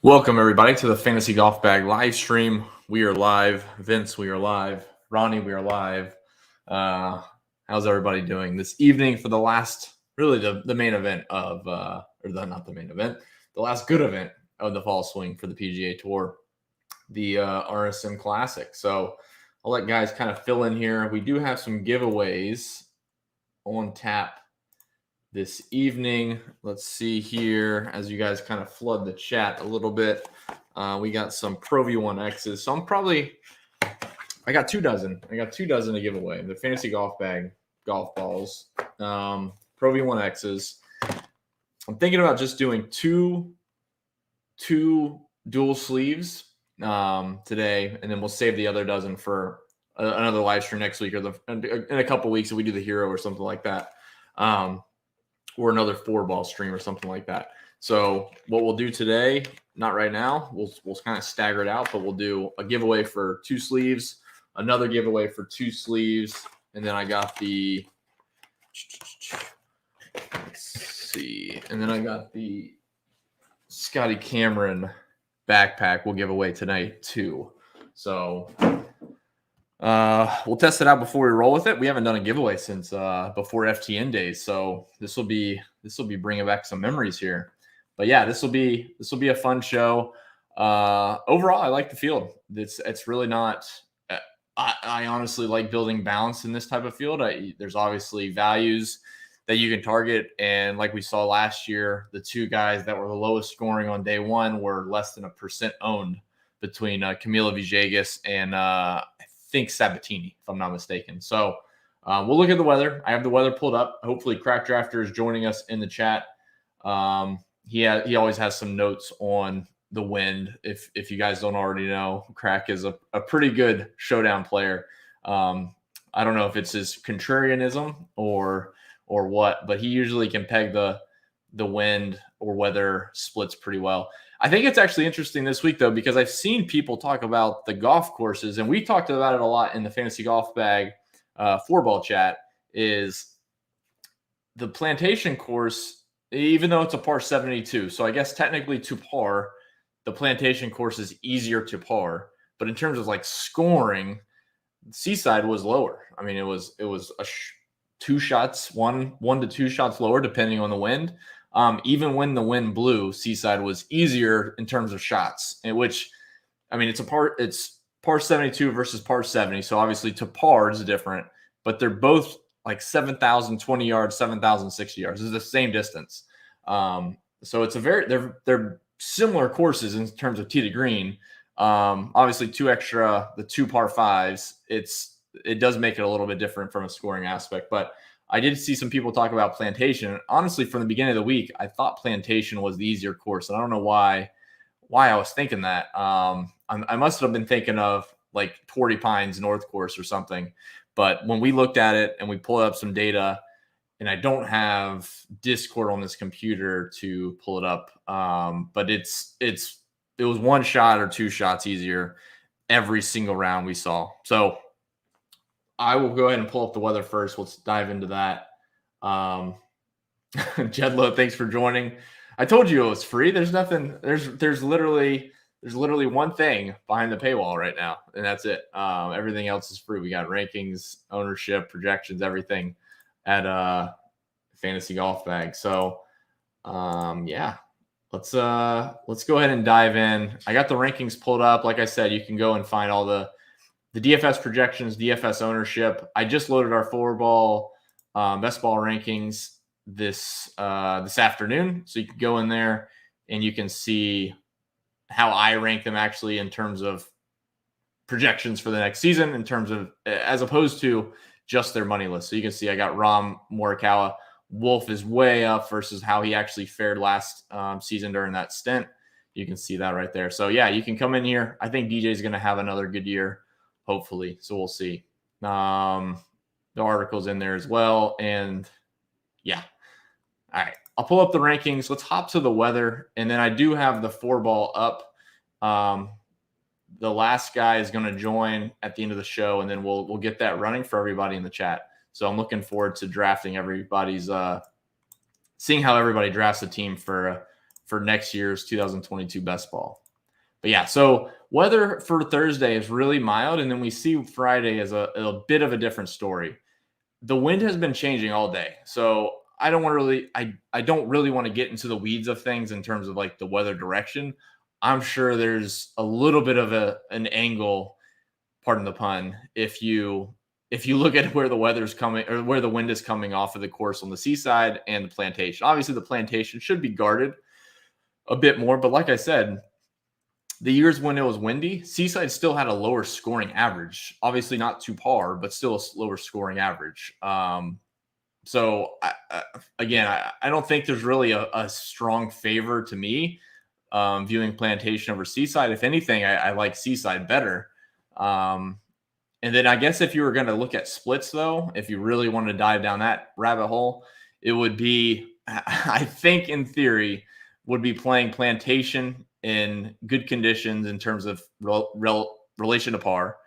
Welcome, everybody, to the Fantasy Golf Bag live stream. We are live. Vince, we are live. Ronnie, we are live. How's everybody doing this evening for the last, really the main event of, not the main event, the last good event of the fall swing for the PGA Tour, the RSM Classic. So I'll let guys kind of fill in here. We do have some giveaways on tap this evening. Let's see here as you guys kind of flood the chat a little bit. We got some Pro V1Xs. So I got 2 dozen. I got 2 dozen to give away. The Fantasy Golf Bag golf balls, Pro V1Xs. I'm thinking about just doing two dual sleeves today, and then we'll save the other dozen for another live stream next week or in a couple weeks if we do the hero or something like that. Or another 4-ball stream or something like that. So what we'll do today, not right now, we'll kind of stagger it out, but we'll do a giveaway for 2 sleeves, another giveaway for 2 sleeves, and then I got the Scotty Cameron backpack we'll give away tonight too. So we'll test it out before we roll with it. We haven't done a giveaway since before FTN days, so this will be bringing back some memories here. But yeah, this will be a fun show. Overall, I like the field. It's really not. I honestly like building balance in this type of field. There's obviously values that you can target, and like we saw last year, the 2 guys that were the lowest scoring on day one were less than 1% owned between Camilo Villegas and I think Sabatini, if I'm not mistaken. So we'll look at the weather. I have the weather pulled up. Hopefully Crack Drafter is joining us in the chat. He always has some notes on the wind. If you guys don't already know, Crack is a pretty good showdown player. I don't know if it's his contrarianism or what, but he usually can peg the wind or weather splits pretty well. I think it's actually interesting this week, though, because I've seen people talk about the golf courses, and we talked about it a lot in the Fantasy Golf Bag 4-ball chat, is the Plantation course, even though it's a par 72. So I guess technically to par, the Plantation course is easier to par. But in terms of like scoring, Seaside was lower. I mean, it was 2 shots, one to 2 shots lower, depending on the wind. Even when the wind blew, Seaside was easier in terms of shots, in which, I mean, it's par 72 versus par 70. So obviously to par is different, but they're both like 7,020 yards, 7,060 yards. It's the same distance. So it's they're similar courses in terms of tee to green. Obviously the 2 par 5s, it does make it a little bit different from a scoring aspect, but I did see some people talk about Plantation. Honestly, from the beginning of the week, I thought Plantation was the easier course. And I don't know why I was thinking that. I must have been thinking of like Torrey Pines North Course or something. But when we looked at it and we pulled up some data, and I don't have Discord on this computer to pull it up, but it was 1 shot or 2 shots easier every single round we saw. So I will go ahead and pull up the weather first. Let's dive into that. Jedlo, thanks for joining. I told you it was free. There's nothing. There's literally one thing behind the paywall right now, and that's it. Everything else is free. We got rankings, ownership, projections, everything at Fantasy Golf Bag. So yeah, let's go ahead and dive in. I got the rankings pulled up. Like I said, you can go and find all the DFS projections, DFS ownership. I just loaded our 4-ball best ball rankings this afternoon. So you can go in there and you can see how I rank them actually in terms of projections for the next season, in terms of as opposed to just their money list. So you can see I got Rom Morikawa. Wolf is way up versus how he actually fared last season during that stint. You can see that right there. So yeah, you can come in here. I think DJ is going to have another good year, hopefully. So we'll see. The article's in there as well. And yeah. All right. I'll pull up the rankings. Let's hop to the weather. And then I do have the 4-ball up. The last guy is going to join at the end of the show, and then we'll get that running for everybody in the chat. So I'm looking forward to drafting everybody's seeing how everybody drafts a team for for next year's 2022 best ball. But yeah, so weather for Thursday is really mild, and then we see Friday as a bit of a different story. The wind has been changing all day, so I don't really want to get into the weeds of things in terms of like the weather direction. I'm sure there's a little bit of an angle, pardon the pun, if you look at where the weather's coming or where the wind is coming off of the course on the seaside and the plantation. Obviously, the plantation should be guarded a bit more, but like I said, the years when it was windy, seaside still had a lower scoring average. Obviously, not to par, but still a lower scoring average. So I don't think there's really a strong favor to me viewing plantation over seaside. If anything, I like seaside better. And then I guess if you were going to look at splits, though, if you really wanted to dive down that rabbit hole, it would be, I think in theory, would be playing plantation in good conditions in terms of relation to par.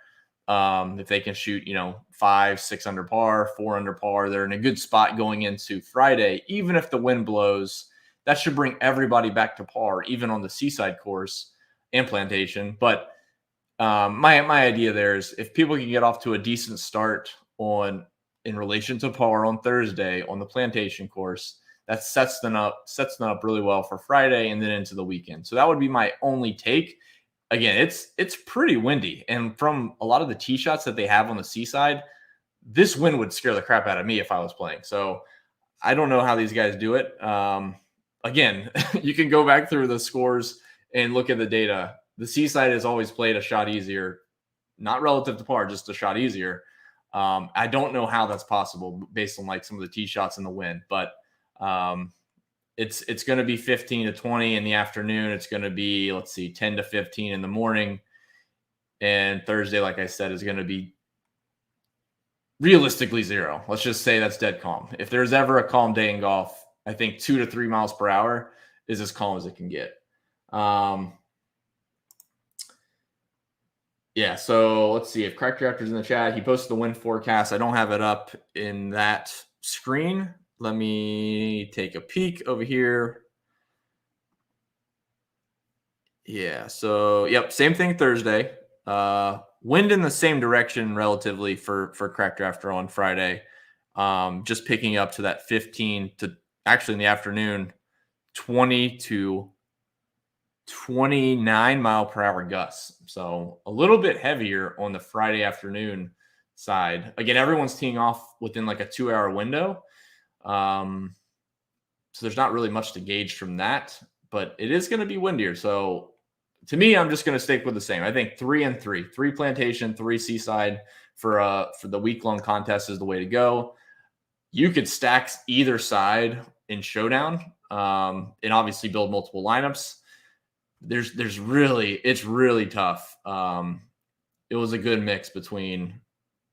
If they can shoot, 5, 6 under par, 4 under par, they're in a good spot going into Friday. Even if the wind blows, that should bring everybody back to par, even on the seaside course and plantation. But my idea there is if people can get off to a decent start in relation to par on Thursday on the plantation course, that sets them up really well for Friday and then into the weekend. So that would be my only take. Again, it's pretty windy, and from a lot of the tee shots that they have on the seaside, this wind would scare the crap out of me if I was playing. So I don't know how these guys do it. Again, you can go back through the scores and look at the data. The seaside has always played a shot easier, not relative to par, just a shot easier. I don't know how that's possible based on like some of the tee shots in the wind, but it's going to be 15 to 20 in the afternoon. It's going to be, 10 to 15 in the morning. And Thursday, like I said, is going to be realistically 0. Let's just say that's dead calm. If there's ever a calm day in golf, I think 2 to 3 miles per hour is as calm as it can get. Yeah, so let's see if Crack Drafter's in the chat. He posted the wind forecast. I don't have it up in that screen. Let me take a peek over here. Yeah, so yep, same thing Thursday. Wind in the same direction relatively for Crack Drafter on Friday. Just picking up to that 15 to actually in the afternoon, 20 to 29 mile per hour gusts. So a little bit heavier on the Friday afternoon side. Again, everyone's teeing off within like a 2-hour window. So there's not really much to gauge from that, but it is going to be windier. So to me, I'm just going to stick with the same. I think 3 and 3 plantation, 3 seaside for the week-long contest is the way to go. You could stack either side in Showdown and obviously build multiple lineups. It's really tough. It was a good mix between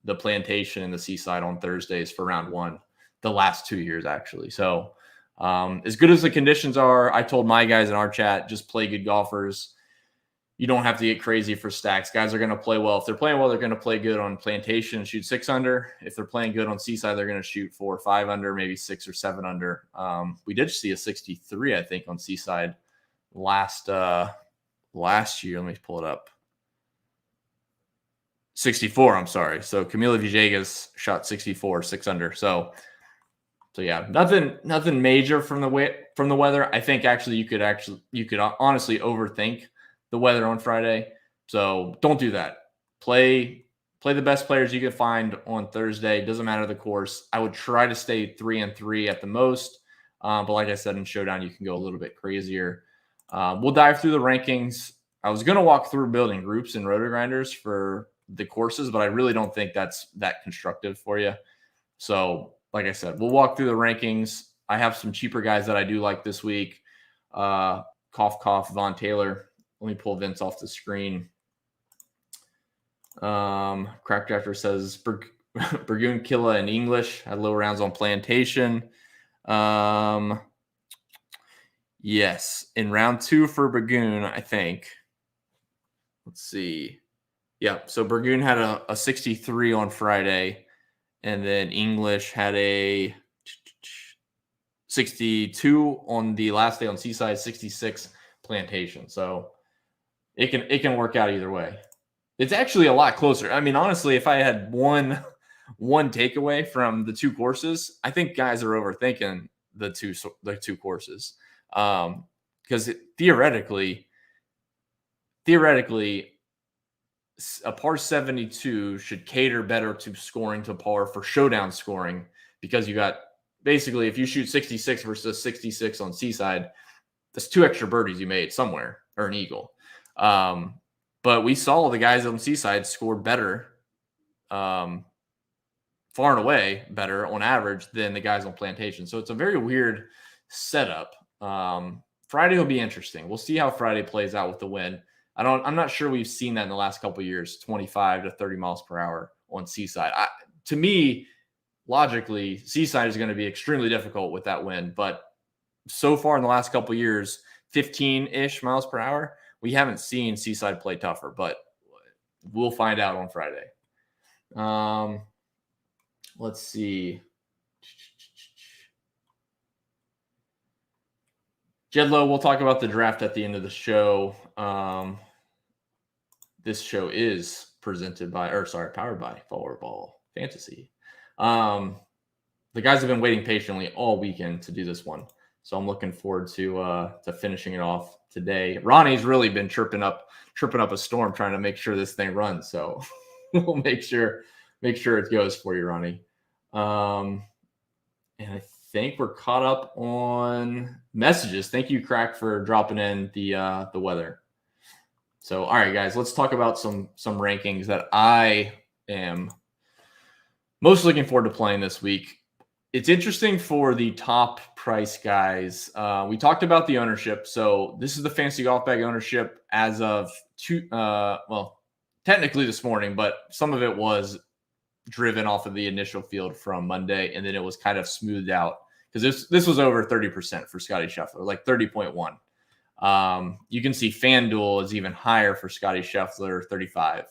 the plantation and the seaside on Thursdays for round 1, the last 2 years actually. So as good as the conditions are, I told my guys in our chat, just play good golfers. You don't have to get crazy for stacks. Guys are going to play well. If they're playing well, they're going to play good on plantation and shoot 6 under. If they're playing good on seaside, they're going to shoot 4 or 5 under, maybe 6 or 7 under. We did see a 63, I think, on seaside last year. Let me pull it up. 64, I'm sorry. So Camilo Villegas shot 64, 6 under. So yeah, nothing major from the weather. I think actually you could honestly overthink the weather on Friday. So don't do that. Play the best players you can find on Thursday. Doesn't matter the course. I would try to stay 3 and 3 at the most. But like I said, in Showdown, you can go a little bit crazier. We'll dive through the rankings. I was going to walk through building groups and roto grinders for the courses, but I really don't think that's that constructive for you. So like I said, we'll walk through the rankings. I have some cheaper guys that I do like this week. Cough, Von Taylor. Let me pull Vince off the screen. Crack Drafter says Burgoon Killa in English had low rounds on plantation. Yes, in round 2 for Burgoon, I think. Let's see. Yeah, so Burgoon had a 63 on Friday, and then English had a 62 on the last day on Seaside, 66 Plantation. So it can work out either way. It's actually a lot closer. I mean, honestly, if I had one takeaway from the two courses, I think guys are overthinking the two courses. Because theoretically, a par 72 should cater better to scoring to par for showdown scoring, because you got basically, if you shoot 66 versus 66 on Seaside, that's 2 extra birdies you made somewhere, or an eagle. But we saw the guys on Seaside score better, far and away better on average than the guys on Plantation. So it's a very weird setup. Friday will be interesting. We'll see how Friday plays out with the wind. I'm not sure we've seen that in the last couple of years, 25 to 30 miles per hour on Seaside. To me, logically, Seaside is going to be extremely difficult with that wind. But so far in the last couple of years, 15-ish miles per hour, we haven't seen Seaside play tougher. But we'll find out on Friday. Let's see. Jedlow, we'll talk about the draft at the end of the show. This show is powered by Forward Ball Fantasy. The guys have been waiting patiently all weekend to do this one, so I'm looking forward to finishing it off today. Ronnie's really been chirping up a storm trying to make sure this thing runs, so we'll make sure it goes for you, Ronnie. And I think we're caught up on messages. Thank you, Crack, for dropping in the weather. So, all right, guys, let's talk about some rankings that I am most looking forward to playing this week. It's interesting for the top price guys. We talked about the ownership. So this is the Fantasy Golf Bag ownership as of technically this morning, but some of it was driven off of the initial field from Monday, and then it was kind of smoothed out because this was over 30% for Scotty Scheffler, like 30.1. You can see FanDuel is even higher for Scotty Scheffler, 35.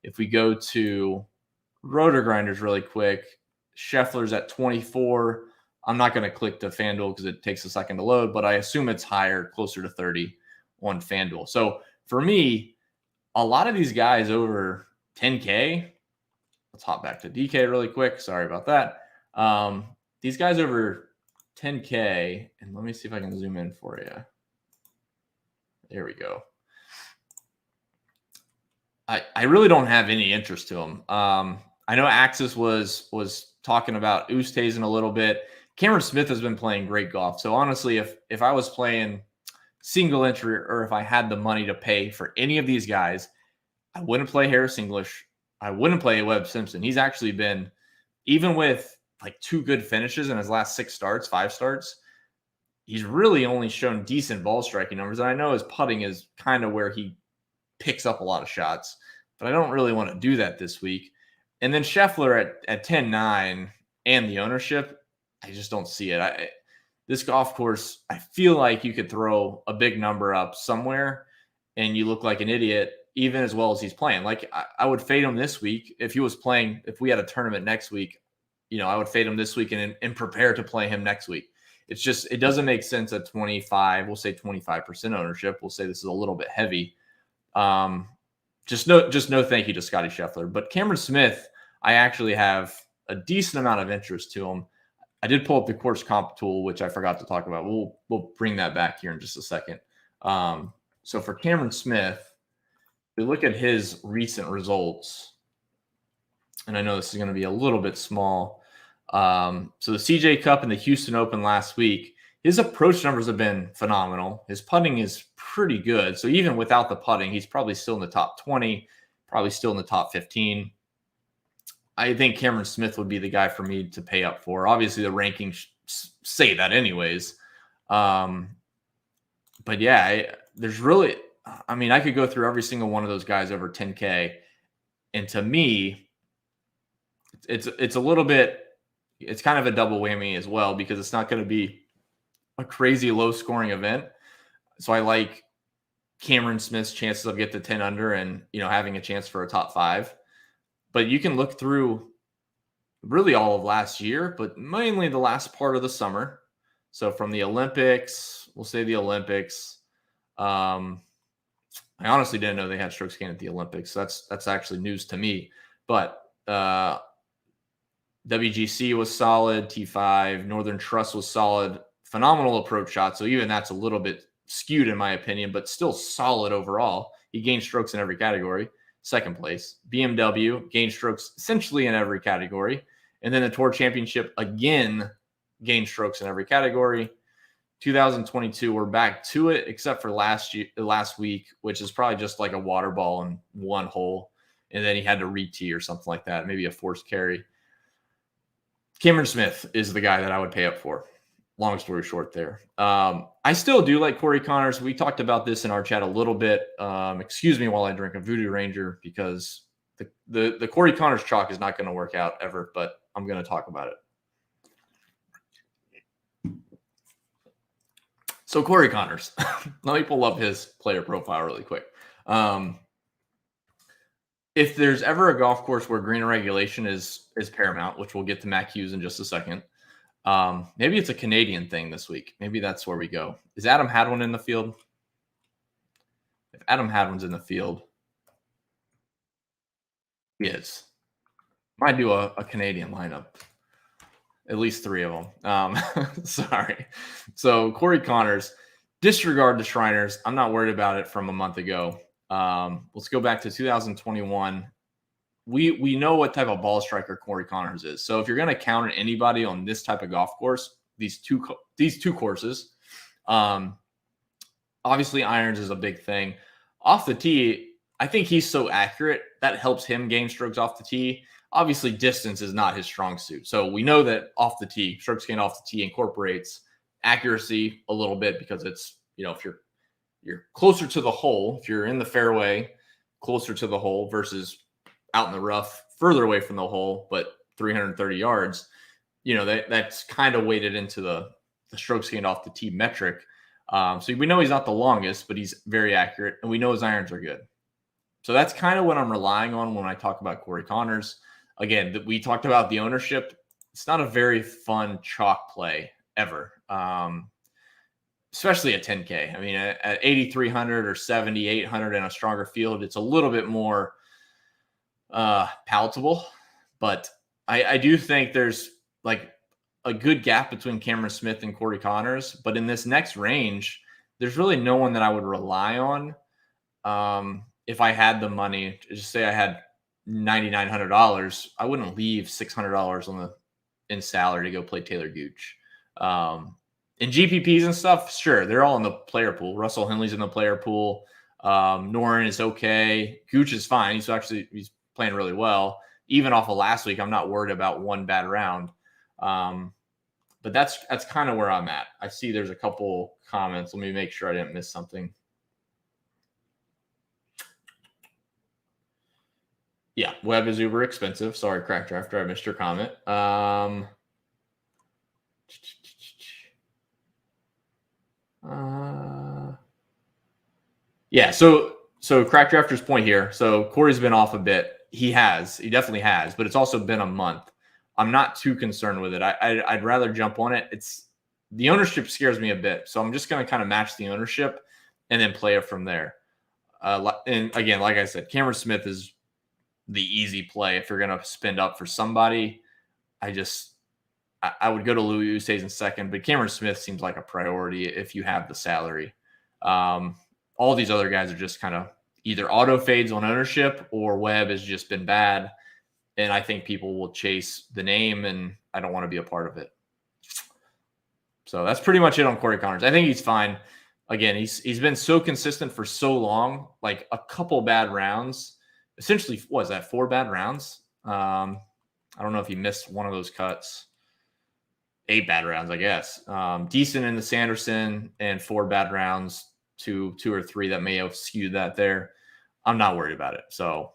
If we go to Rotor Grinders really quick, Scheffler's at 24. I'm not going to click to FanDuel because it takes a second to load, but I assume it's higher, closer to 30 on FanDuel. So for me, a lot of these guys over 10K, let's hop back to DK really quick. Sorry about that. These guys over 10K, and let me see if I can zoom in for you. There we go. I really don't have any interest to them. I know Axis was talking about Oosthuizen a little bit. Cameron Smith has been playing great golf. So honestly, if I was playing single entry, or if I had the money to pay for any of these guys, I wouldn't play Harris English. I wouldn't play Webb Simpson. He's actually been, even with like 2 good finishes in his last 5 starts, he's really only shown decent ball striking numbers. And I know his putting is kind of where he picks up a lot of shots, but I don't really want to do that this week. And then Scheffler at 10-9 and the ownership, I just don't see it. This golf course, I feel like you could throw a big number up somewhere and you look like an idiot, even as well as he's playing. Like I would fade him this week. If he was playing, if we had a tournament next week, I would fade him this week and prepare to play him next week. It's just, it doesn't make sense at 25. We'll say 25% ownership. We'll say this is a little bit heavy. Just no thank you to Scotty Scheffler. But Cameron Smith, I actually have a decent amount of interest to him. I did pull up the course comp tool, which I forgot to talk about. We'll bring that back here in just a second. So for Cameron Smith, if we look at his recent results, and I know this is going to be a little bit small. So the CJ Cup and the Houston Open last week, his approach numbers have been phenomenal. His putting is pretty good. So even without the putting, he's probably still in the top 20, probably still in the top 15. I think Cameron Smith would be the guy for me to pay up for. Obviously, the rankings say that anyways. But yeah, there's really, I could go through every single one of those guys over 10K. And to me, it's a little bit, it's kind of a double whammy as well, because it's not going to be a crazy low scoring event. So I like Cameron Smith's chances of get to 10 under and, having a chance for a top 5. But you can look through really all of last year, but mainly the last part of the summer. So from the Olympics, we'll say the Olympics. I honestly didn't know they had strokes gained at the Olympics. That's actually news to me. But WGC was solid. T5, Northern Trust was solid. Phenomenal approach shot. So even that's a little bit skewed in my opinion, but still solid overall. He gained strokes in every category. Second place. BMW gained strokes essentially in every category. And then the Tour Championship again gained strokes in every category. 2022, we're back to it, except for last week, which is probably just like a water ball in one hole. And then he had to re-tee or something like that, maybe a forced carry. Cameron Smith is the guy that I would pay up for. Long story short there. I still do like Cory Connors. We talked about this in our chat a little bit. Excuse me while I drink a Voodoo Ranger, because the Cory Connors chalk is not going to work out ever, but I'm going to talk about it. So Cory Connors, let me pull up his player profile really quick. If there's ever a golf course where green regulation is paramount, which we'll get to Mac Hughes in just a second, maybe it's a Canadian thing this week. Maybe that's where we go. Is Adam Hadwin in the field? If Adam Hadwin's in the field, he is. Might do a Canadian lineup. At least 3 of them. Sorry. So Cory Connors, disregard the Shriners. I'm not worried about it from a month ago. Let's go back to 2021. We know what type of ball striker Cory Connors is. So if you're going to counter anybody on this type of golf course, these two courses, obviously irons is a big thing. Off the tee, I think he's so accurate that helps him gain strokes off the tee. Obviously, distance is not his strong suit. So we know that off the tee, strokes gained off the tee incorporates accuracy a little bit, because it's, if you're closer to the hole, if you're in the fairway, closer to the hole versus out in the rough, further away from the hole, but 330 yards, that's kind of weighted into the strokes gained off the tee metric. So we know he's not the longest, but he's very accurate, and we know his irons are good. So that's kind of what I'm relying on when I talk about Cory Connors. Again, we talked about the ownership. It's not a very fun chalk play ever, especially at 10K. I mean, at 8,300 or 7,800 in a stronger field, it's a little bit more palatable. But I do think there's like a good gap between Cameron Smith and Cory Connors. But in this next range, there's really no one that I would rely on. If I had the money, just say I had $9,900, I wouldn't leave $600 in salary to go play Taylor Gooch. In GPPs and stuff, sure, they're all in the player pool. Russell Henley's in the player pool. Noren is okay. Gooch is fine. He's playing really well. Even off of last week, I'm not worried about one bad round. But that's kind of where I'm at. I see there's a couple comments. Let me make sure I didn't miss something. Yeah, Webb is uber expensive. Sorry, Crack Drafter, I missed your comment. Yeah, so Crack Drafter's point here. So Cory's been off a bit. He definitely has, but it's also been a month. I'm not too concerned with it. I'd rather jump on it. The ownership scares me a bit, so I'm just going to kind of match the ownership and then play it from there. And again, like I said, Cameron Smith is the easy play if you're going to spend up for somebody. I would go to Louis Oosthuizen in second, but Cameron Smith seems like a priority if you have the salary. All these other guys are just kind of either auto fades on ownership, or Webb has just been bad. And I think people will chase the name, and I don't want to be a part of it. So that's pretty much it on Cory Connors. I think he's fine. Again, he's been so consistent for so long, like a couple bad rounds. Essentially, what is that, 4 bad rounds? I don't know if he missed one of those cuts. 8 bad rounds, I guess. Decent in the Sanderson, and 4 bad rounds, two or 3 that may have skewed that there. I'm not worried about it. So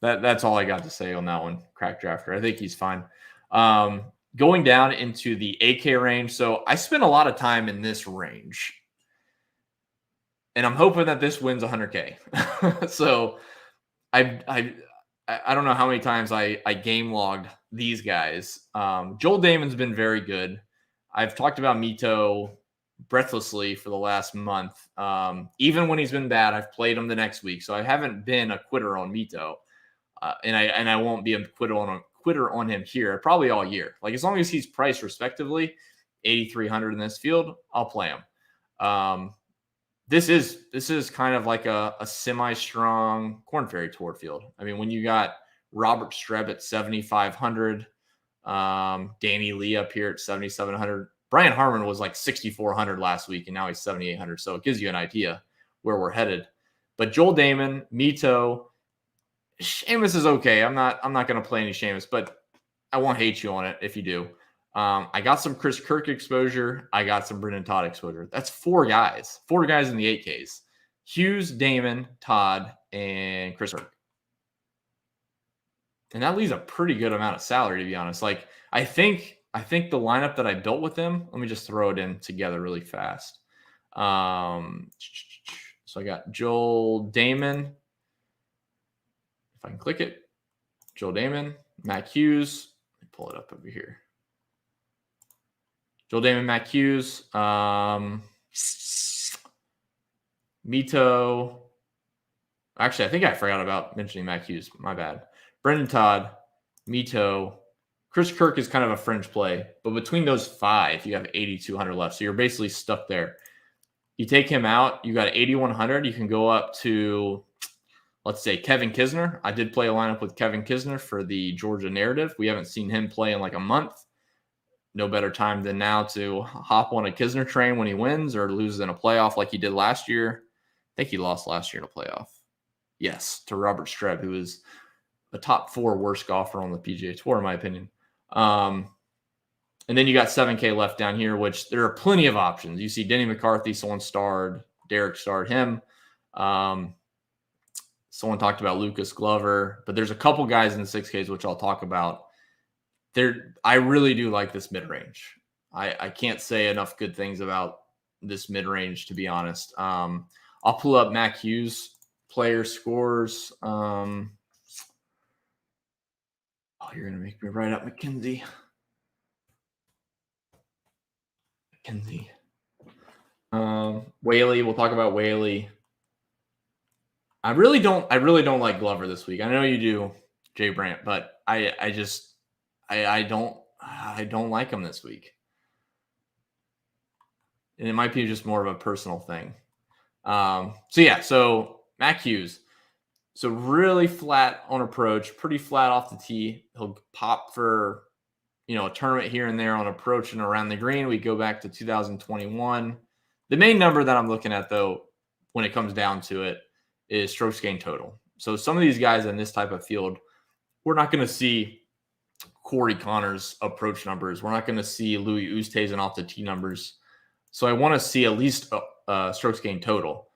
that's all I got to say on that one, Crack Drafter. I think he's fine. Going down into the 8K range. So I spent a lot of time in this range, and I'm hoping that this wins 100K. So I don't know how many times I game logged these guys. Joel Damon's been very good. I've talked about Mito breathlessly for the last month. Even when he's been bad, I've played him the next week. So I haven't been a quitter on Mito. And I won't be a quitter on him here probably all year. Like as long as he's priced respectively, 8,300 in this field, I'll play him. This is kind of like a semi-strong Corn Ferry Tour field. I mean, when you got Robert Streb at 7,500, Danny Lee up here at 7,700. Brian Harmon was like 6,400 last week, and now he's 7,800. So it gives you an idea where we're headed. But Joel Damon, Mito, Seamus is okay. I'm not going to play any Seamus, but I won't hate you on it if you do. I got some Chris Kirk exposure. I got some Brendan Todd exposure. That's 4 guys in the 8Ks. Hughes, Damon, Todd, and Chris Kirk. And that leaves a pretty good amount of salary, to be honest. Like, I think the lineup that I built with him, let me just throw it in together really fast. So I got Joel Damon. If I can click it, Joel Damon, Mac Hughes. Let me pull it up over here. Joel Damon, Mac Hughes, Mito. Actually, I think I forgot about mentioning Mac Hughes. My bad. Brendan Todd, Mito. Chris Kirk is kind of a fringe play, but between those 5, you have 8,200 left. So you're basically stuck there. You take him out, you got 8,100. You can go up to, let's say, Kevin Kisner. I did play a lineup with Kevin Kisner for the Georgia narrative. We haven't seen him play in like a month. No better time than now to hop on a Kisner train when he wins or loses in a playoff like he did last year. I think he lost last year in a playoff. Yes, to Robert Streb, who is a top 4 worst golfer on the PGA Tour, in my opinion. And then you got 7K left down here, which there are plenty of options. You see Denny McCarthy, someone starred. Derek starred him. Someone talked about Lucas Glover. But there's a couple guys in the 6Ks, which I'll talk about. I really do like this mid-range. I can't say enough good things about this mid-range, to be honest. I'll pull up Mac Hughes player scores. Oh, you're going to make me write up McKenzie. Whaley, we'll talk about Whaley. I really don't like Glover this week. I know you do, Jay Brandt, but I don't like him this week. And it might be just more of a personal thing. So Mac Hughes. So really flat on approach, pretty flat off the tee. He'll pop for, a tournament here and there on approach and around the green. We go back to 2021. The main number that I'm looking at, though, when it comes down to it, is strokes gained total. So some of these guys in this type of field, we're not going to see Cory Connors approach numbers. We're not going to see Louis Oosthuizen off the tee numbers. So I want to see at least strokes gained total.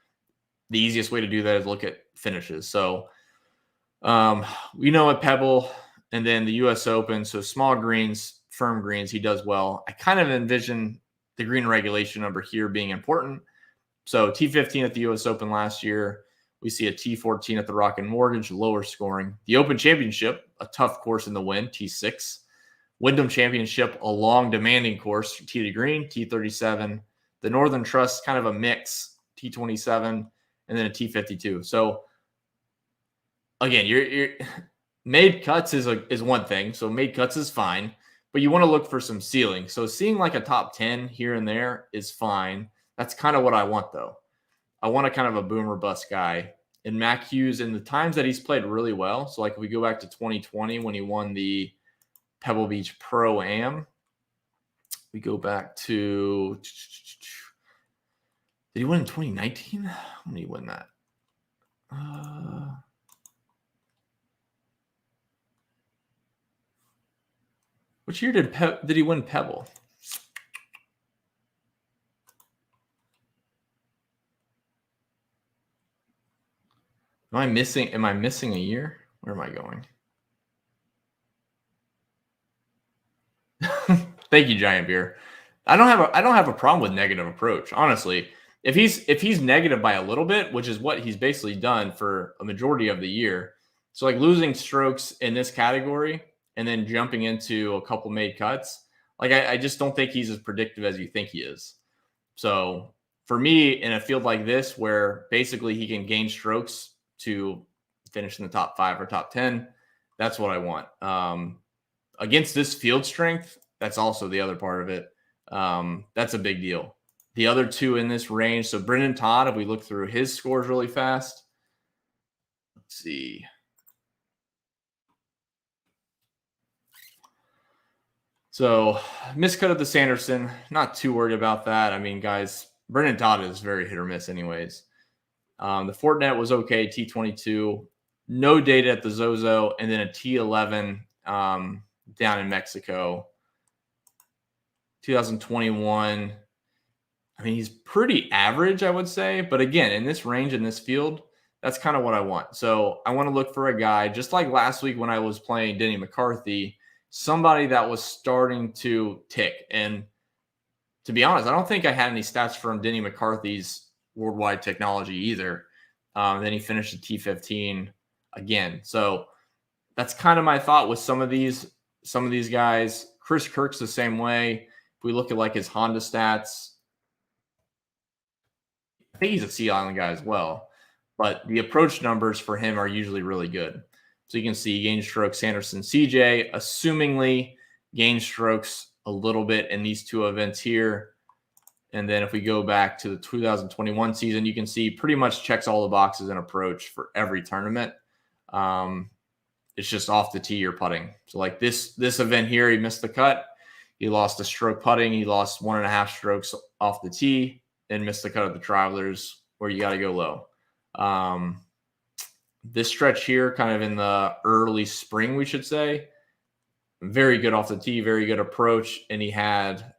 The easiest way to do that is look at finishes. So we know at Pebble and then the U.S. Open, so small greens, firm greens, he does well. I kind of envision the green regulation number here being important. So T15 at the U.S. Open last year. We see a T14 at the Rocket Mortgage, lower scoring. The Open Championship, a tough course in the wind, T6. Wyndham Championship, a long, demanding course, T to green, T37. The Northern Trust, kind of a mix, T27, and then a T52. So, again, you're made cuts is one thing. So made cuts is fine, but you want to look for some ceiling. So seeing like a top 10 here and there is fine. That's kind of what I want, though. I want a kind of a boomer bust guy. And Mac Hughes, in the times that he's played really well, so like if we go back to 2020 when he won the Pebble Beach Pro-Am, we go back to, did he win in 2019? When did he win that? Which year did he win Pebble? Am I missing a year? Where am I going? Thank you, Giant Beer. I don't have a problem with negative approach, honestly. If he's negative by a little bit, which is what he's basically done for a majority of the year. So like losing strokes in this category and then jumping into a couple made cuts, Like, I just don't think he's as predictive as you think he is. So for me, in a field like this, where basically he can gain strokes to finish in the top 5 or top 10, that's what I want. Against this field strength, that's also the other part of it. That's a big deal. The other two in this range, so Brendan Todd, if we look through his scores really fast, let's see. So miscut of the Sanderson, not too worried about that. I mean, guys, Brendan Todd is very hit or miss anyways. The Fortinet was okay, T22. No data at the Zozo, and then a T11 down in Mexico. 2021. I mean, he's pretty average, I would say. But again, in this range, in this field, that's kind of what I want. So I want to look for a guy, just like last week when I was playing Denny McCarthy, somebody that was starting to tick. And to be honest, I don't think I had any stats from Denny McCarthy's worldwide technology either. Then he finished at T15 again. So that's kind of my thought with some of these guys. Chris Kirk's the same way. If we look at like his Honda stats, I think he's a Sea Island guy as well. But the approach numbers for him are usually really good. So you can see gain strokes, Sanderson, CJ, assumingly gain strokes a little bit in these two events here. And then if we go back to the 2021 season, you can see pretty much checks all the boxes in approach for every tournament. It's just off the tee you're putting. So like this event here, he missed the cut. He lost a stroke putting. He lost 1.5 strokes off the tee and missed the cut at the Travelers where you got to go low. This stretch here, kind of in the early spring, we should say, very good off the tee, very good approach. And he had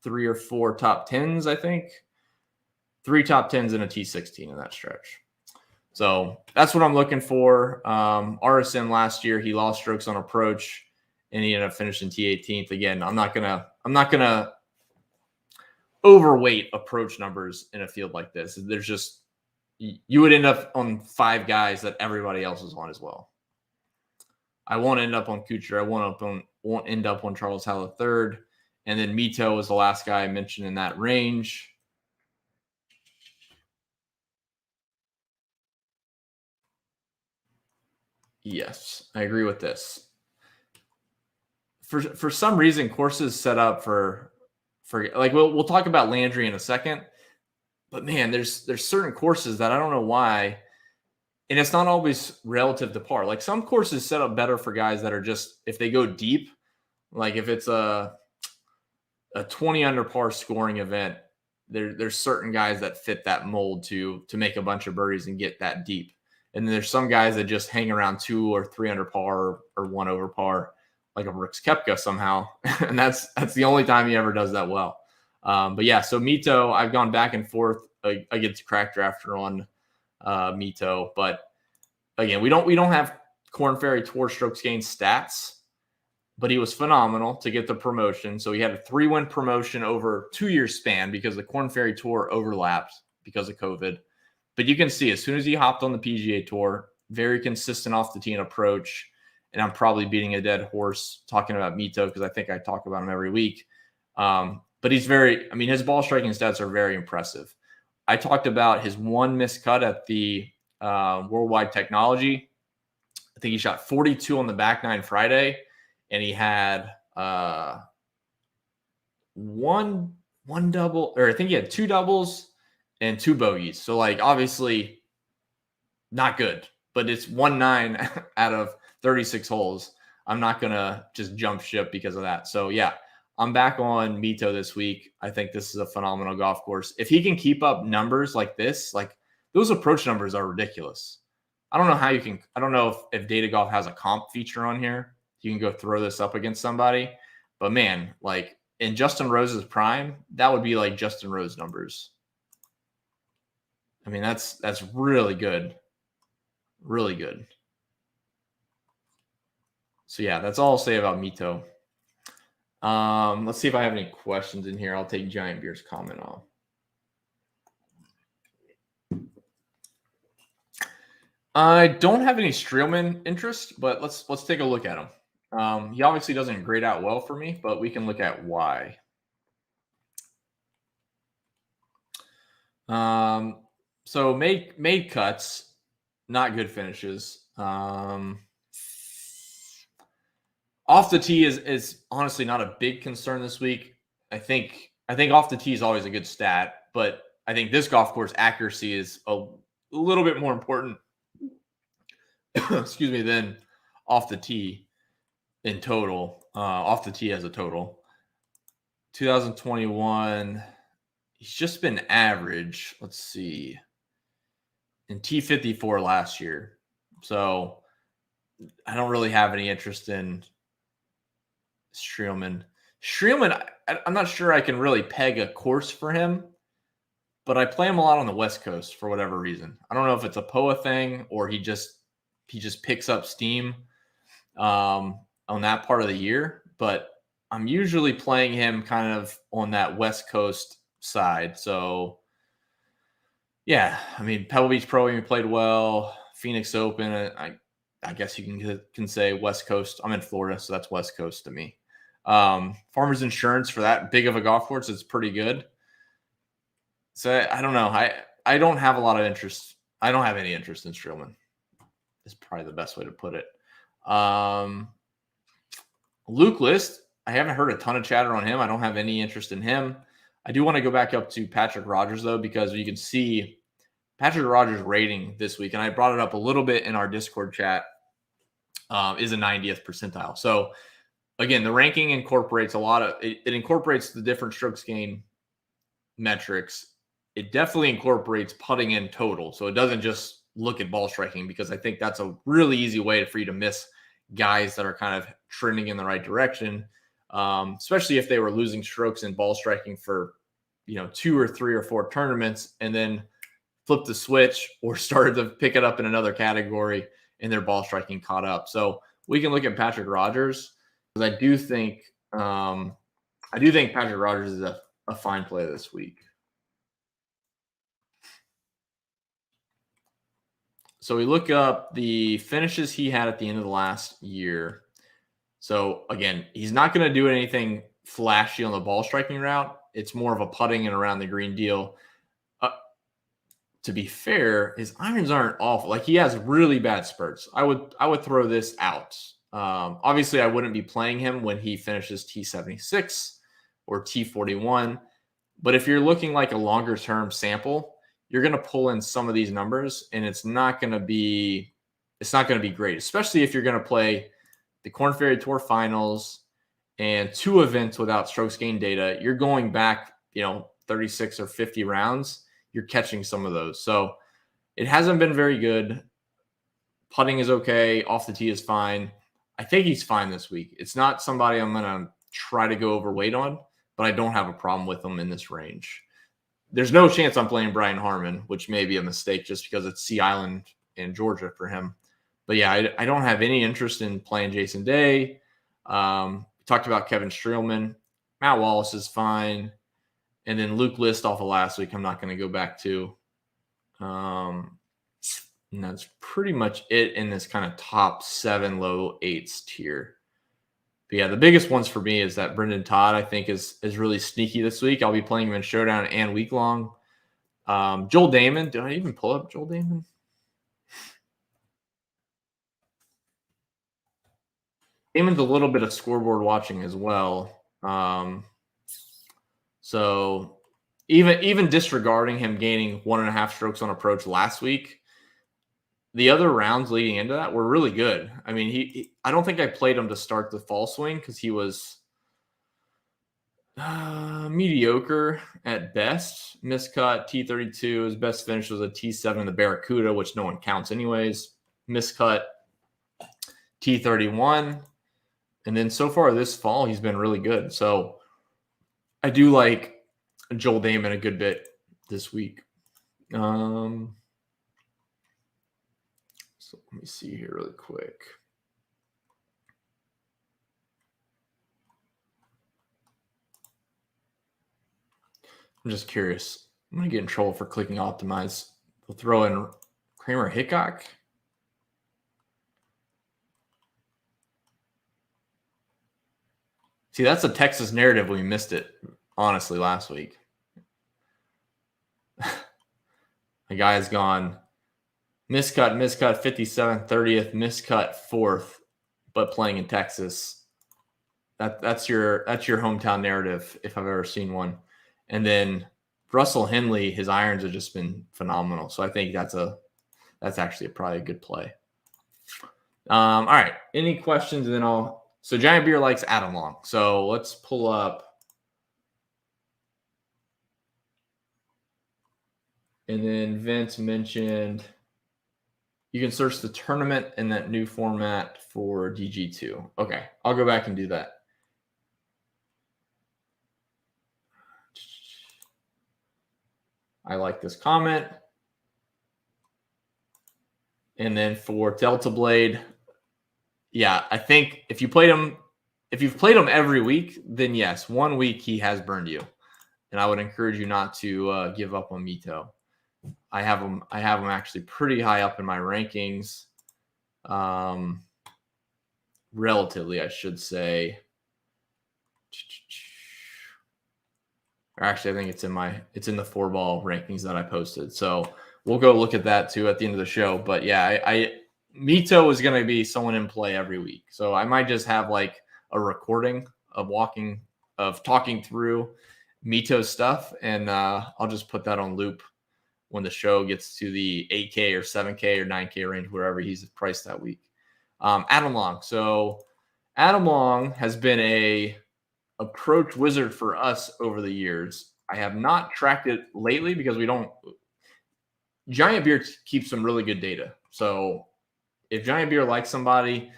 3 or 4 top 10s, I think. 3 top 10s and a T16 in that stretch. So that's what I'm looking for. RSM last year, he lost strokes on approach and he ended up finishing T18th. Again, I'm not gonna overweight approach numbers in a field like this. There's just, you would end up on 5 guys that everybody else is on as well. I won't end up on Kuchar. I won't end up on Charles Howell III. And then Mito was the last guy I mentioned in that range. Yes, I agree with this. For some reason, courses set up for like we'll talk about Landry in a second, but man, there's certain courses that I don't know why, and it's not always relative to par. Like some courses set up better for guys that are just, if they go deep, like if it's a 20 under par scoring event, there's certain guys that fit that mold to make a bunch of birdies and get that deep. And then there's some guys that just hang around 2 or 3 under par or 1 over par, like a Brooks Koepka somehow. And that's the only time he ever does that well. But yeah, so Mito, I've gone back and forth against Crack Drafter on Mito. But again, we don't have Korn Ferry Tour strokes gained stats, but he was phenomenal to get the promotion. So he had a 3-win promotion over 2-year span because the Korn Ferry Tour overlapped because of COVID. But you can see as soon as he hopped on the PGA Tour, very consistent off the tee and approach. And I'm probably beating a dead horse talking about Mito because I think I talk about him every week. But he's his ball striking stats are very impressive. I talked about his 1 missed cut at the Worldwide Technology. I think he shot 42 on the back 9 Friday, and he had one double, or I think he had 2 doubles and 2 bogeys. So like obviously not good, but it's 1-9 out of 36 holes. I'm not going to just jump ship because of that. So yeah, I'm back on Mito this week. I think this is a phenomenal golf course. If he can keep up numbers like this, like those approach numbers are ridiculous. I don't know how you can, I don't know if Data Golf has a comp feature on here. You can go throw this up against somebody, but man, like in Justin Rose's prime, that would be like Justin Rose numbers. I mean, that's really good. Really good. So yeah, that's all I'll say about Mito. Let's see if I have any questions in here. I'll take Giant Beer's comment off. I don't have any Streelman interest, but let's take a look at him. He obviously doesn't grade out well for me, but we can look at why. So made cuts, not good finishes. Off the tee is honestly not a big concern this week. I think off the tee is always a good stat, but I think this golf course accuracy is a little bit more important, excuse me, than off the tee in total. Off the tee as a total. 2021, he's just been average. Let's see. In T54 last year. So I don't really have any interest in Streelman. I'm not sure I can really peg a course for him, but I play him a lot on the West Coast for whatever reason. I don't know if it's a POA thing or he just picks up steam on that part of the year, but I'm usually playing him kind of on that West Coast side. So yeah, I mean, Pebble Beach Pro Am played well. Phoenix Open, I guess you can say West Coast. I'm in Florida, so that's West Coast to me. Farmers Insurance for that big of a golf course is pretty good. So I don't know. I don't have a lot of interest. I don't have any interest in Streelman. Is probably the best way to put it. Luke List, I haven't heard a ton of chatter on him. I don't have any interest in him. I do want to go back up to Patrick Rogers, though, because you can see Patrick Rogers' rating this week, and I brought it up a little bit in our Discord chat, is a 90th percentile. So, again, the ranking incorporates a lot of – it incorporates the different strokes gained metrics. It definitely incorporates putting in total. So it doesn't just look at ball striking, because I think that's a really easy way for you to miss guys that are kind of trending in the right direction, especially if they were losing strokes in ball striking for, 2 or 3 or 4 tournaments and then flip the switch or started to pick it up in another category and their ball striking caught up. So we can look at Patrick Rogers, because I do think Patrick Rogers is a fine play this week. So we look up the finishes he had at the end of the last year. So again, he's not going to do anything flashy on the ball striking route. It's more of a putting and around the green deal. To be fair, his irons aren't awful. Like, he has really bad spurts. I would throw this out. Obviously, I wouldn't be playing him when he finishes T76 or T41. But if you're looking like a longer term sample, you're going to pull in some of these numbers, and it's not going to be great, especially if you're going to play the Korn Ferry Tour Finals and 2 events without strokes gained data. You're going back, 36 or 50 rounds. You're catching some of those. So it hasn't been very good. Putting is okay. Off the tee is fine. I think he's fine this week. It's not somebody I'm going to try to go overweight on, but I don't have a problem with him in this range. There's no chance I'm playing Brian Harmon, which may be a mistake just because it's Sea Island in Georgia for him. But yeah, I don't have any interest in playing Jason Day. We talked about Kevin Streelman. Matt Wallace is fine. And then Luke List off of last week, I'm not going to go back to. And that's pretty much it in this kind of top 7, low 8s tier. But yeah, the biggest ones for me is that Brendan Todd, I think, is really sneaky this week. I'll be playing him in Showdown and week long. Joel Damon. Did I even pull up Joel Damon? Damon's a little bit of scoreboard watching as well. So even disregarding him gaining 1.5 strokes on approach last week, the other rounds leading into that were really good. I mean, I don't think I played him to start the fall swing because he was mediocre at best. Miscut, T32. His best finish was a T7 in the Barracuda, which no one counts anyways. Miscut, T31. And then so far this fall, he's been really good. So I do like Joel Damon a good bit this week. So let me see here really quick. I'm just curious. I'm going to get in trouble for clicking optimize. We'll throw in Kramer Hickok. See, that's a Texas narrative. We missed it, honestly, last week. The guy has gone miscut, 57th, 30th, miscut 4th, but playing in Texas. That's your hometown narrative, if I've ever seen one. And then Russell Henley, his irons have just been phenomenal. So I think that's actually probably a good play. All right. Any questions? And then so Giant Beer likes Adam Long. So let's pull up. And then Vince mentioned you can search the tournament in that new format for DG2. Okay. I'll go back and do that. I like this comment. And then for Delta Blade, yeah, I think if you've played him every week, then yes, 1 week he has burned you. And I would encourage you not to give up on Mito. I have him actually pretty high up in my rankings. Relatively, I should say. Or actually, I think it's in the 4-ball rankings that I posted. So we'll go look at that too at the end of the show. But yeah, Mito is going to be someone in play every week. So I might just have like a recording of talking through Mito's stuff, and I'll just put that on loop when the show gets to the 8K or 7K or 9K range, wherever he's priced that week. Adam Long. So Adam Long has been a approach wizard for us over the years. I have not tracked it lately because Giant Beer keeps some really good data. So if Giant Beer likes somebody,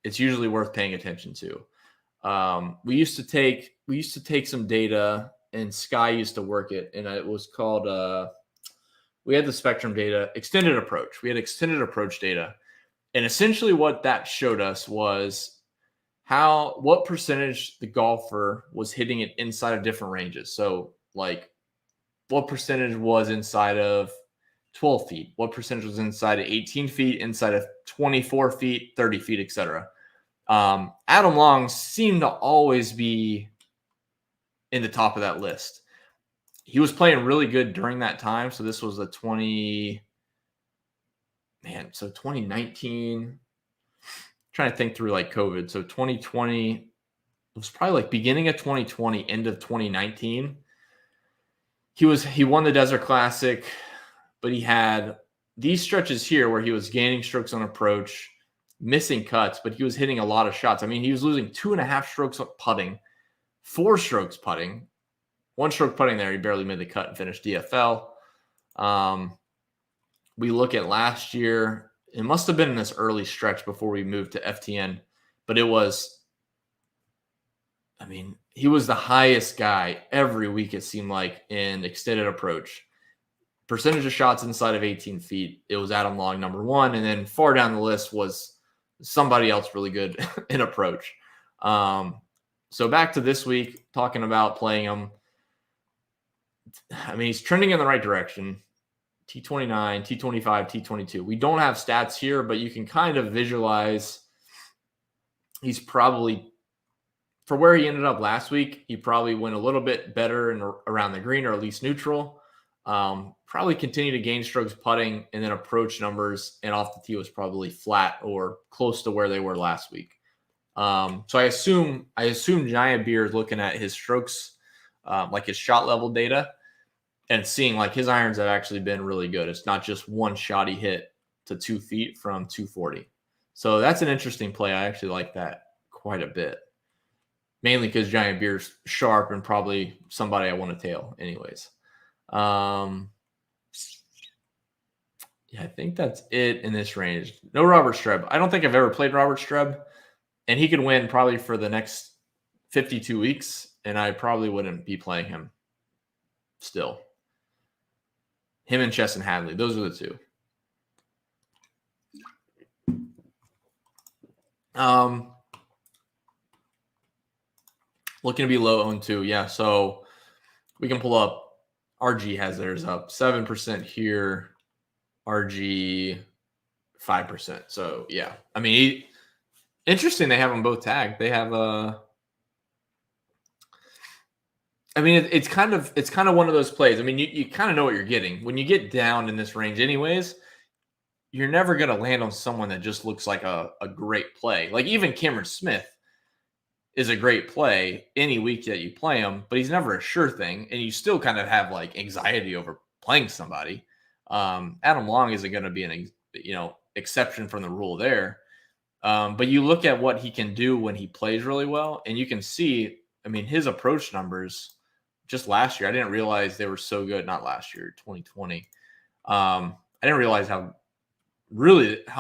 it's usually worth paying attention to. We used to take some data, and Sky used to work it, and it was called we had the Spectrum data, extended approach. We had extended approach data. And essentially what that showed us was what percentage the golfer was hitting it inside of different ranges. So like what percentage was inside of 12 feet, what percentage was inside of 18 feet, inside of 24 feet, 30 feet, etc. Adam Long seemed to always be in the top of that list. He was playing really good during that time. So this was 2019. Trying to think through like COVID. So 2020, it was probably like beginning of 2020, end of 2019. He won the Desert Classic, but he had these stretches here where he was gaining strokes on approach, missing cuts, but he was hitting a lot of shots. I mean, he was losing 2.5 strokes putting, 4 strokes putting, 1 stroke putting there. He barely made the cut and finished DFL. We look at last year. It must have been in this early stretch before we moved to FTN, but he was the highest guy every week, it seemed like, in extended approach. Percentage of shots inside of 18 feet, it was Adam Long, number 1. And then far down the list was somebody else really good in approach. So back to this week, talking about playing him. I mean, he's trending in the right direction. T29, T25, T22. We don't have stats here, but you can kind of visualize he's probably, for where he ended up last week, he probably went a little bit better and around the green, or at least neutral. Probably continue to gain strokes putting, and then approach numbers and off the tee was probably flat or close to where they were last week. So I assume Giant Beer is looking at his strokes, like his shot level data, and seeing like his irons have actually been really good. It's not just one shot he hit to 2 feet from 240. So that's an interesting play. I actually like that quite a bit. Mainly because Giant Beer's sharp and probably somebody I want to tail anyways. Yeah, I think that's it in this range. No Robert Streb. I don't think I've ever played Robert Streb, and he could win probably for the next 52 weeks, and I probably wouldn't be playing him still. Him and Chesson Hadley. Those are the two. Looking to be low owned too. Yeah, so we can pull up. RG has theirs up 7% here. RG 5%. So yeah, I mean, interesting. They have them both tagged. They have I mean, it's kind of one of those plays. I mean, you kind of know what you're getting when you get down in this range, anyways. You're never going to land on someone that just looks like a great play. Like even Cameron Smith is a great play any week that you play him, but he's never a sure thing, and you still kind of have like anxiety over playing somebody. Adam Long isn't going to be an exception from the rule there. But you look at what he can do when he plays really well, and you can see, I mean, his approach numbers just last year, I didn't realize they were so good. Not last year, 2020. I didn't realize how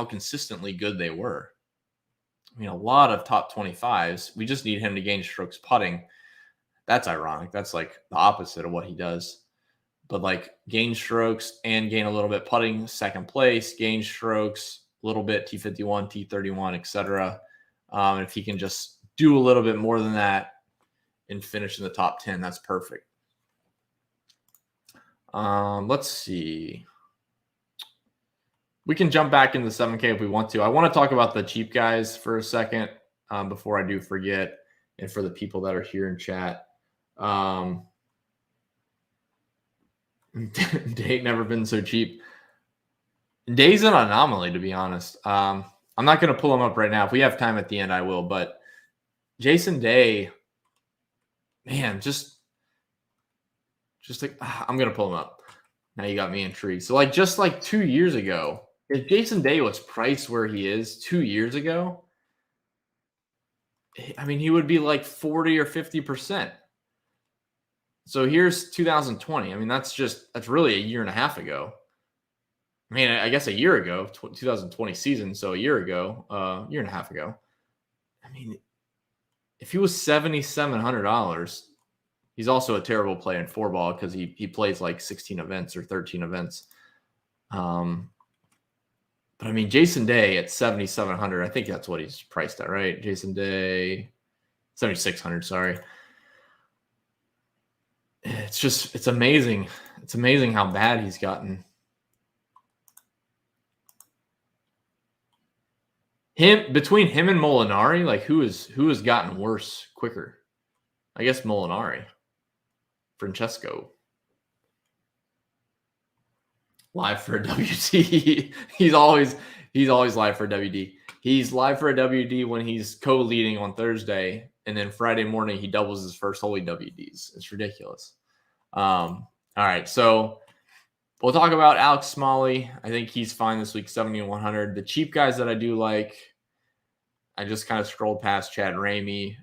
consistently good they were. I mean, a lot of top 25s. We just need him to gain strokes putting. That's ironic. That's like the opposite of what he does. But like gain strokes and gain a little bit putting, second place, gain strokes, a little bit T51, T31, etc. If he can just do a little bit more than that and finish in the top 10, that's perfect. Let's see. We can jump back into 7K if we want to. I want to talk about the cheap guys for a second before I do forget, and for the people that are here in chat. Day never been so cheap. Day's an anomaly, to be honest. I'm not going to pull him up right now. If we have time at the end, I will. But Jason Day, man, just like I'm going to pull him up. Now you got me intrigued. So like just like 2 years ago, if Jason Day was priced where he is 2 years ago, I mean, he would be like 40 or 50%. So here's 2020. I mean, that's really a year and a half ago. I mean, I guess a year ago, 2020 season. So a year ago, year and a half ago. I mean, if he was $7,700, he's also a terrible play in 4-ball because he plays like 16 events or 13 events. But I mean, Jason Day at 7,700, I think that's what he's priced at, right? Jason Day, 7,600, sorry. It's amazing. It's amazing how bad he's gotten. Between him and Molinari, like who has gotten worse quicker? I guess Molinari. Francesco. Live for a WD. he's always live for a WD. He's live for a WD when he's co-leading on Thursday, and then Friday morning he doubles his first holy WDs. It's ridiculous. All right, so we'll talk about Alex Smalley. I think he's fine this week, 7,100. The cheap guys that I do like, I just kind of scrolled past Chad Ramey,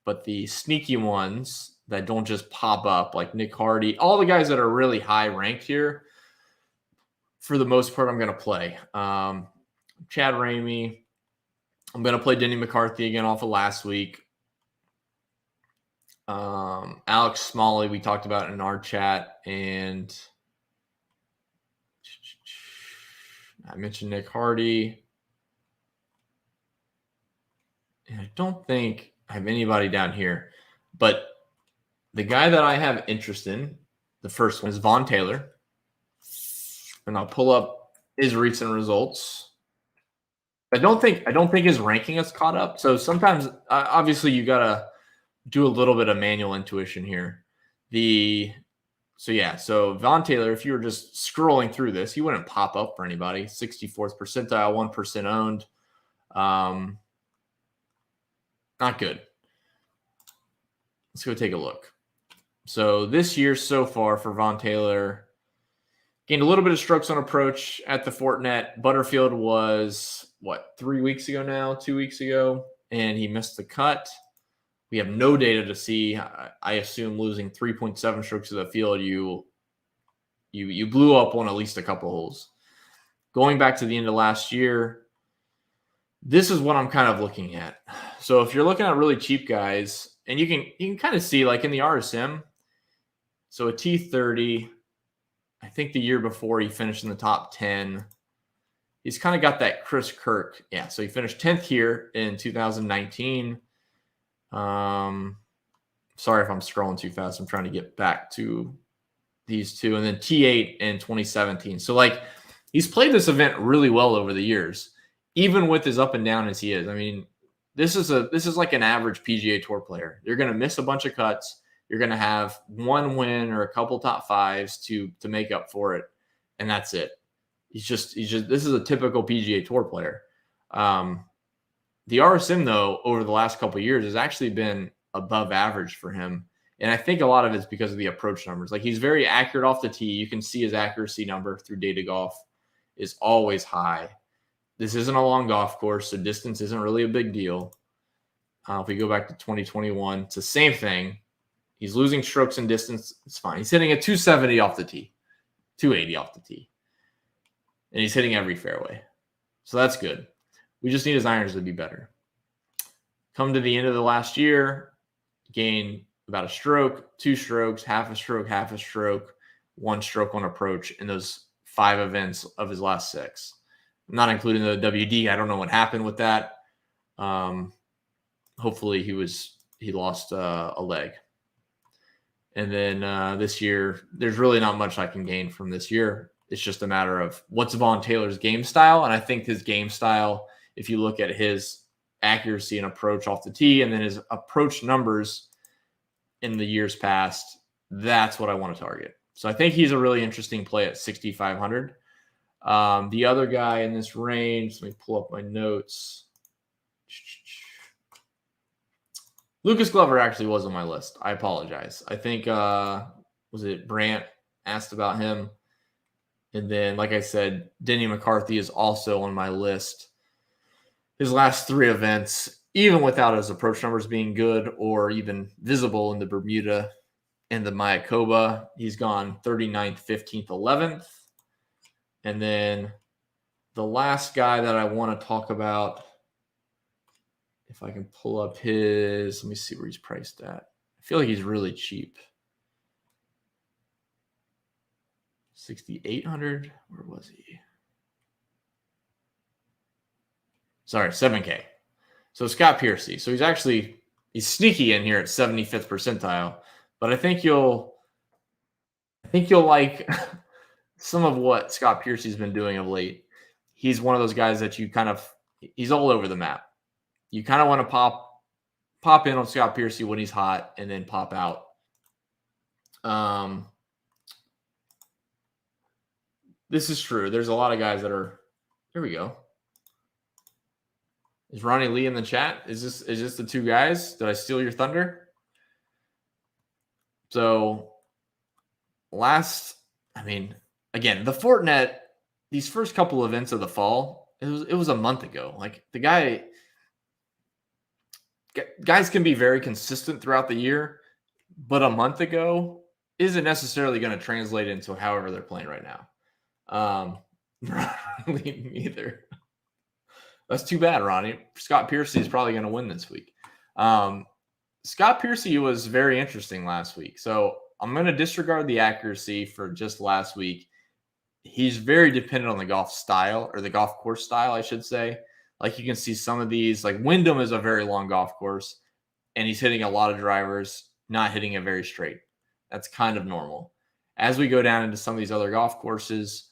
but the sneaky ones that don't just pop up, like Nick Hardy, all the guys that are really high ranked here, for the most part, I'm going to play. Chad Ramey. I'm going to play Denny McCarthy again off of last week. Alex Smalley, we talked about in our chat, and I mentioned Nick Hardy. And I don't think I have anybody down here, but the guy that I have interest in, the first one is Vaughn Taylor. And I'll pull up his recent results. I don't think his ranking has caught up. So sometimes, obviously, you got to do a little bit of manual intuition here. So Vaughn Taylor, if you were just scrolling through this, he wouldn't pop up for anybody. 64th percentile, 1% owned. Not good. Let's go take a look. So this year so far for Vaughn Taylor, gained a little bit of strokes on approach at the Fortinet. Butterfield was, 3 weeks ago now, 2 weeks ago, and he missed the cut. We have no data to see. I assume losing 3.7 strokes to the field, you blew up on at least a couple holes. Going back to the end of last year, this is what I'm kind of looking at. So if you're looking at really cheap guys, and you can kind of see like in the RSM, so a T30, I think the year before he finished in the top 10. He's kind of got that Chris Kirk. Yeah, so he finished 10th here in 2019. Sorry if I'm scrolling too fast. I'm trying to get back to these two. And then T8 in 2017. So like he's played this event really well over the years, even with as up and down as he is. I mean, this is like an average PGA Tour player. You're going to miss a bunch of cuts. you're going to have one win or a couple top fives to make up for it, and that's it. He's just this is a typical PGA Tour player. The RSM, though, over the last couple of years has actually been above average for him. And I think a lot of it's because of the approach numbers. Like, he's very accurate off the tee. You can see his accuracy number through Data Golf is always high. This isn't a long golf course, so distance isn't really a big deal. If we go back to 2021, it's the same thing. He's losing strokes and distance. It's fine. He's hitting a 270 off the tee, 280 off the tee. And he's hitting every fairway. So that's good. We just need his irons to be better. Come to the end of the last year, gain about a stroke, 2 strokes, half a stroke, 1 stroke on approach in those 5 events of his last 6. I'm not including the WD. I don't know what happened with that. Hopefully he lost a leg. And then this year, there's really not much I can gain from this year. It's just a matter of what's Vaughn Taylor's game style. And I think his game style, if you look at his accuracy and approach off the tee and then his approach numbers in the years past, that's what I want to target. So I think he's a really interesting play at 6,500. The other guy in this range, let me pull up my notes. Lucas Glover actually was on my list. I apologize. I think, was it Brandt asked about him? And then, like I said, Denny McCarthy is also on my list. His last 3 events, even without his approach numbers being good or even visible in the Bermuda and the Mayakoba, he's gone 39th, 15th, 11th. And then the last guy that I want to talk about, if I can pull up his, let me see where he's priced at. I feel like he's really cheap. 6,800. Where was he? Sorry, 7K. So Scott Piercy. So he's sneaky in here at 75th percentile, but I think you'll like some of what Scott Piercy's been doing of late. He's one of those guys that he's all over the map. You kind of want to pop in on Scott Piercy when he's hot and then pop out. This is true. There's a lot of guys that are. Here we go. Is Ronnie Lee in the chat? Is this the 2 guys? Did I steal your thunder? So again, the Fortinet, these first couple events of the fall, it was a month ago. Like, the guys can be very consistent throughout the year, but a month ago isn't necessarily going to translate into however they're playing right now. Neither. That's too bad, Ronnie. Scott Piercy is probably going to win this week. Scott Piercy was very interesting last week. So I'm going to disregard the accuracy for just last week. He's very dependent on the golf style, or the golf course style, I should say. Like, you can see some of these, like Wyndham is a very long golf course, and he's hitting a lot of drivers, not hitting it very straight. That's kind of normal. As we go down into some of these other golf courses,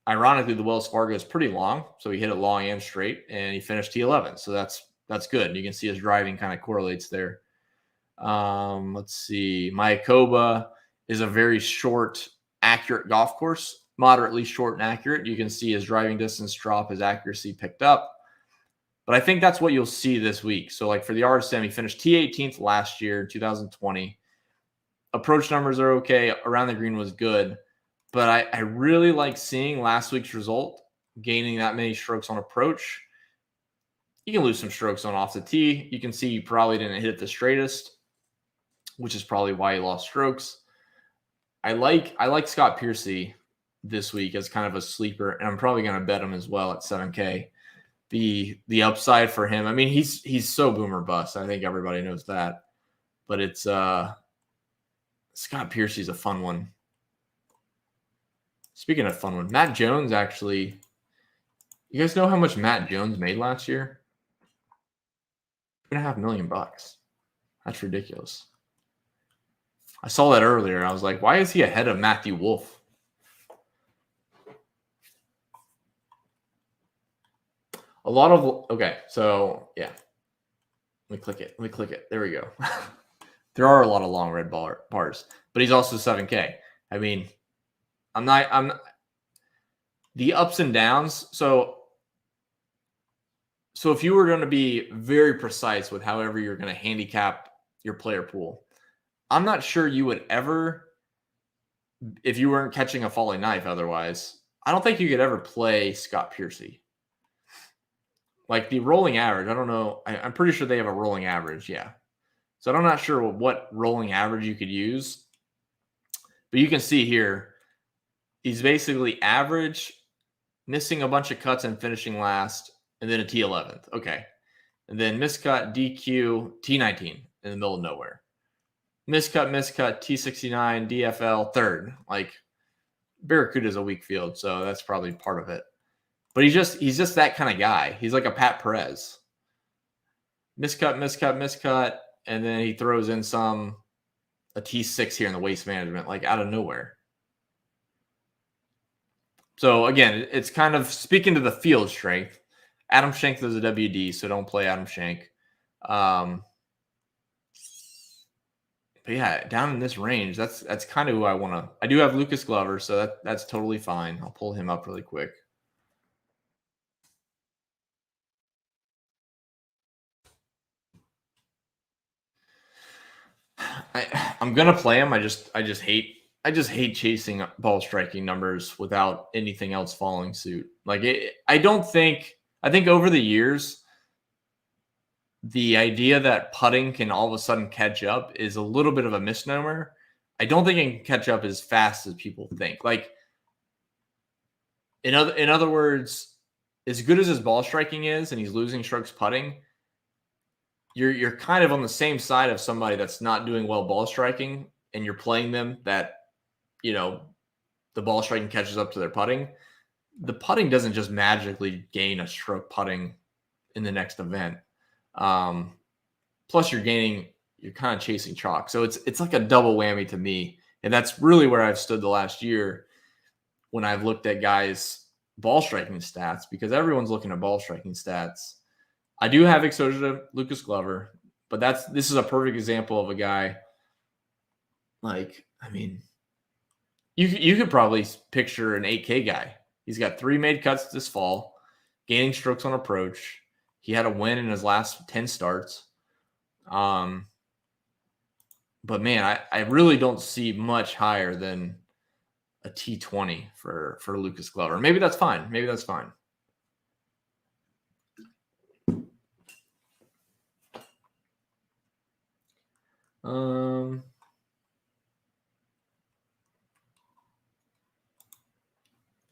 ironically, the Wells Fargo is pretty long, so he hit it long and straight, and he finished T11. So that's good. You can see his driving kind of correlates there. Let's see. Mayakoba is a very short, accurate golf course, moderately short and accurate. You can see his driving distance drop, his accuracy picked up. But I think that's what you'll see this week. So, like, for the RSM, he finished T18th last year, 2020. Approach numbers are okay. Around the green was good. But I really like seeing last week's result, gaining that many strokes on approach. You can lose some strokes on off the tee. You can see he probably didn't hit it the straightest, which is probably why he lost strokes. I like Scott Piercy this week as kind of a sleeper, and I'm probably going to bet him as well at 7K. The upside for him, I mean, he's so boomer bust. I think everybody knows that. But it's Scott Piercy's a fun one. Speaking of fun one, Matt Jones actually. You guys know how much Matt Jones made last year? $2.5 million. That's ridiculous. I saw that earlier. I was like, why is he ahead of Matthew Wolff? A lot of, okay, so yeah. Let me click it. There we go. There are a lot of long red bars, but he's also 7K. I mean, I'm the ups and downs. So if you were going to be very precise with however you're going to handicap your player pool, I'm not sure you would ever, if you weren't catching a falling knife otherwise, I don't think you could ever play Scott Piercy. Like the rolling average, I don't know. I'm pretty sure they have a rolling average. Yeah. So I'm not sure what rolling average you could use. But you can see here, he's basically average, missing a bunch of cuts and finishing last, and then a T11th. Okay. And then miscut, DQ, T19 in the middle of nowhere. Miscut, T69, DFL, third. Like, Barracuda's a weak field, so that's probably part of it. But he's just that kind of guy. He's like a Pat Perez. Miscut, and then he throws in a T6 here in the waste management, like out of nowhere. So again, it's kind of speaking to the field strength. Adam Schenk is a WD, so don't play Adam Schenk. But yeah, down in this range, that's kind of who I want to. I do have Lucas Glover, so that's totally fine. I'll pull him up really quick. I'm gonna play him. I just hate chasing ball striking numbers without anything else following suit. Like I think over the years, the idea that putting can all of a sudden catch up is a little bit of a misnomer. I don't think it can catch up as fast as people think. Like in other words, as good as his ball striking is, and he's losing strokes putting, you're kind of on the same side of somebody that's not doing well ball striking, and you're playing them that, the ball striking catches up to their putting. The putting doesn't just magically gain a stroke putting in the next event. Plus you're kind of chasing chalk. So it's like a double whammy to me. And that's really where I've stood the last year when I've looked at guys' ball striking stats, because everyone's looking at ball striking stats. I do have exposure to Lucas Glover, but this is a perfect example of a guy. Like, I mean, you could probably picture an 8K guy. He's got 3 made cuts this fall, gaining strokes on approach. He had a win in his last 10 starts. But man, I really don't see much higher than a T20 for Lucas Glover. Maybe that's fine.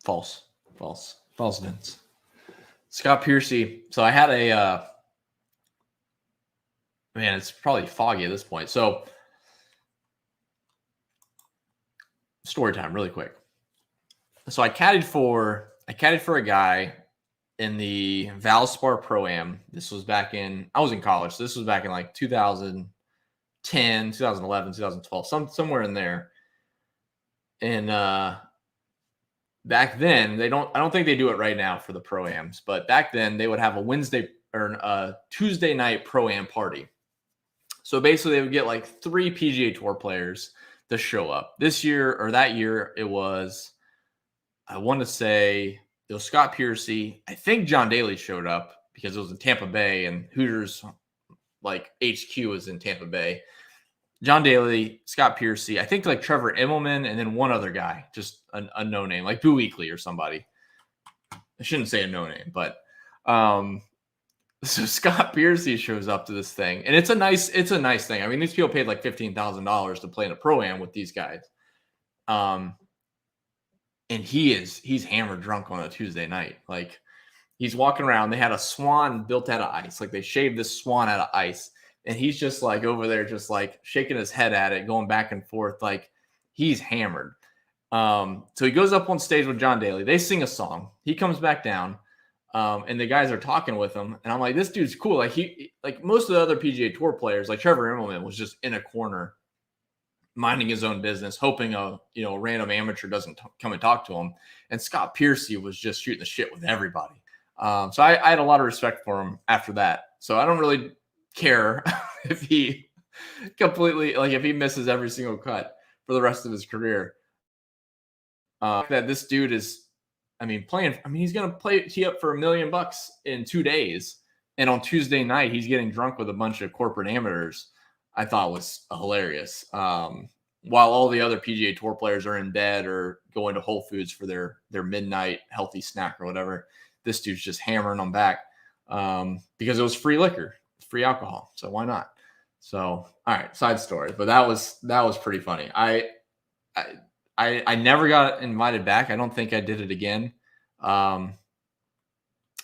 False, Vince. Scott Piercy. So I had man, it's probably foggy at this point. So story time really quick. So I caddied for a guy in the Valspar Pro-Am. This was I was in college. So this was back in like 2010, 2011, 2012, somewhere in there. And back then, I don't think they do it right now for the Pro-Ams, but back then they would have a Wednesday or a Tuesday night Pro-Am party. So basically they would get like 3 PGA Tour players to show up. This year or that year, it was, I want to say it was Scott Piercy. I think John Daly showed up because it was in Tampa Bay and Hooters like HQ was in Tampa Bay. John Daly, Scott Piercy, I think like Trevor Immelman, and then one other guy, just a no name, like Boo Weekley or somebody. I shouldn't say a no name, but so Scott Piercy shows up to this thing, and it's a nice thing. I mean, these people paid like $15,000 to play in a Pro-Am with these guys. And he's hammered drunk on a Tuesday night. Like he's walking around. They had a swan built out of ice. Like they shaved this swan out of ice. And he's just like over there, just like shaking his head at it, going back and forth. Like he's hammered. So he goes up on stage with John Daly. They sing a song. He comes back down. And the guys are talking with him. And I'm like, this dude's cool. Like most of the other PGA Tour players, like Trevor Immelman was just in a corner, minding his own business, hoping a random amateur doesn't come and talk to him. And Scott Piercy was just shooting the shit with everybody. So I had a lot of respect for him after that. So I don't really care if he completely, like if he misses every single cut for the rest of his career, that this dude is, he's going to tee up for $1 million in 2 days. And on Tuesday night, he's getting drunk with a bunch of corporate amateurs. I thought was hilarious. While all the other PGA Tour players are in bed or going to Whole Foods for their midnight healthy snack or whatever, this dude's just hammering them back because it was free liquor, free alcohol. So why not? So, all right, side story. But that was pretty funny. I never got invited back. I don't think I did it again.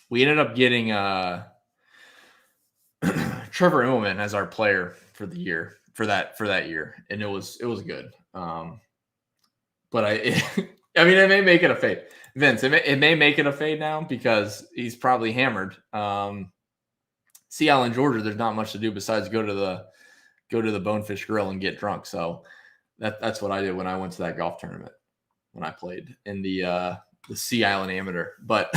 We ended up getting Trevor Immelman as our player for the year for that year, and it was good. But it may make it a fade, Vince. It may make it a fade now because he's probably hammered. Sea Island, Georgia. There's not much to do besides go to the Bonefish Grill and get drunk. So that's what I did when I went to that golf tournament when I played in the Sea Island Amateur. But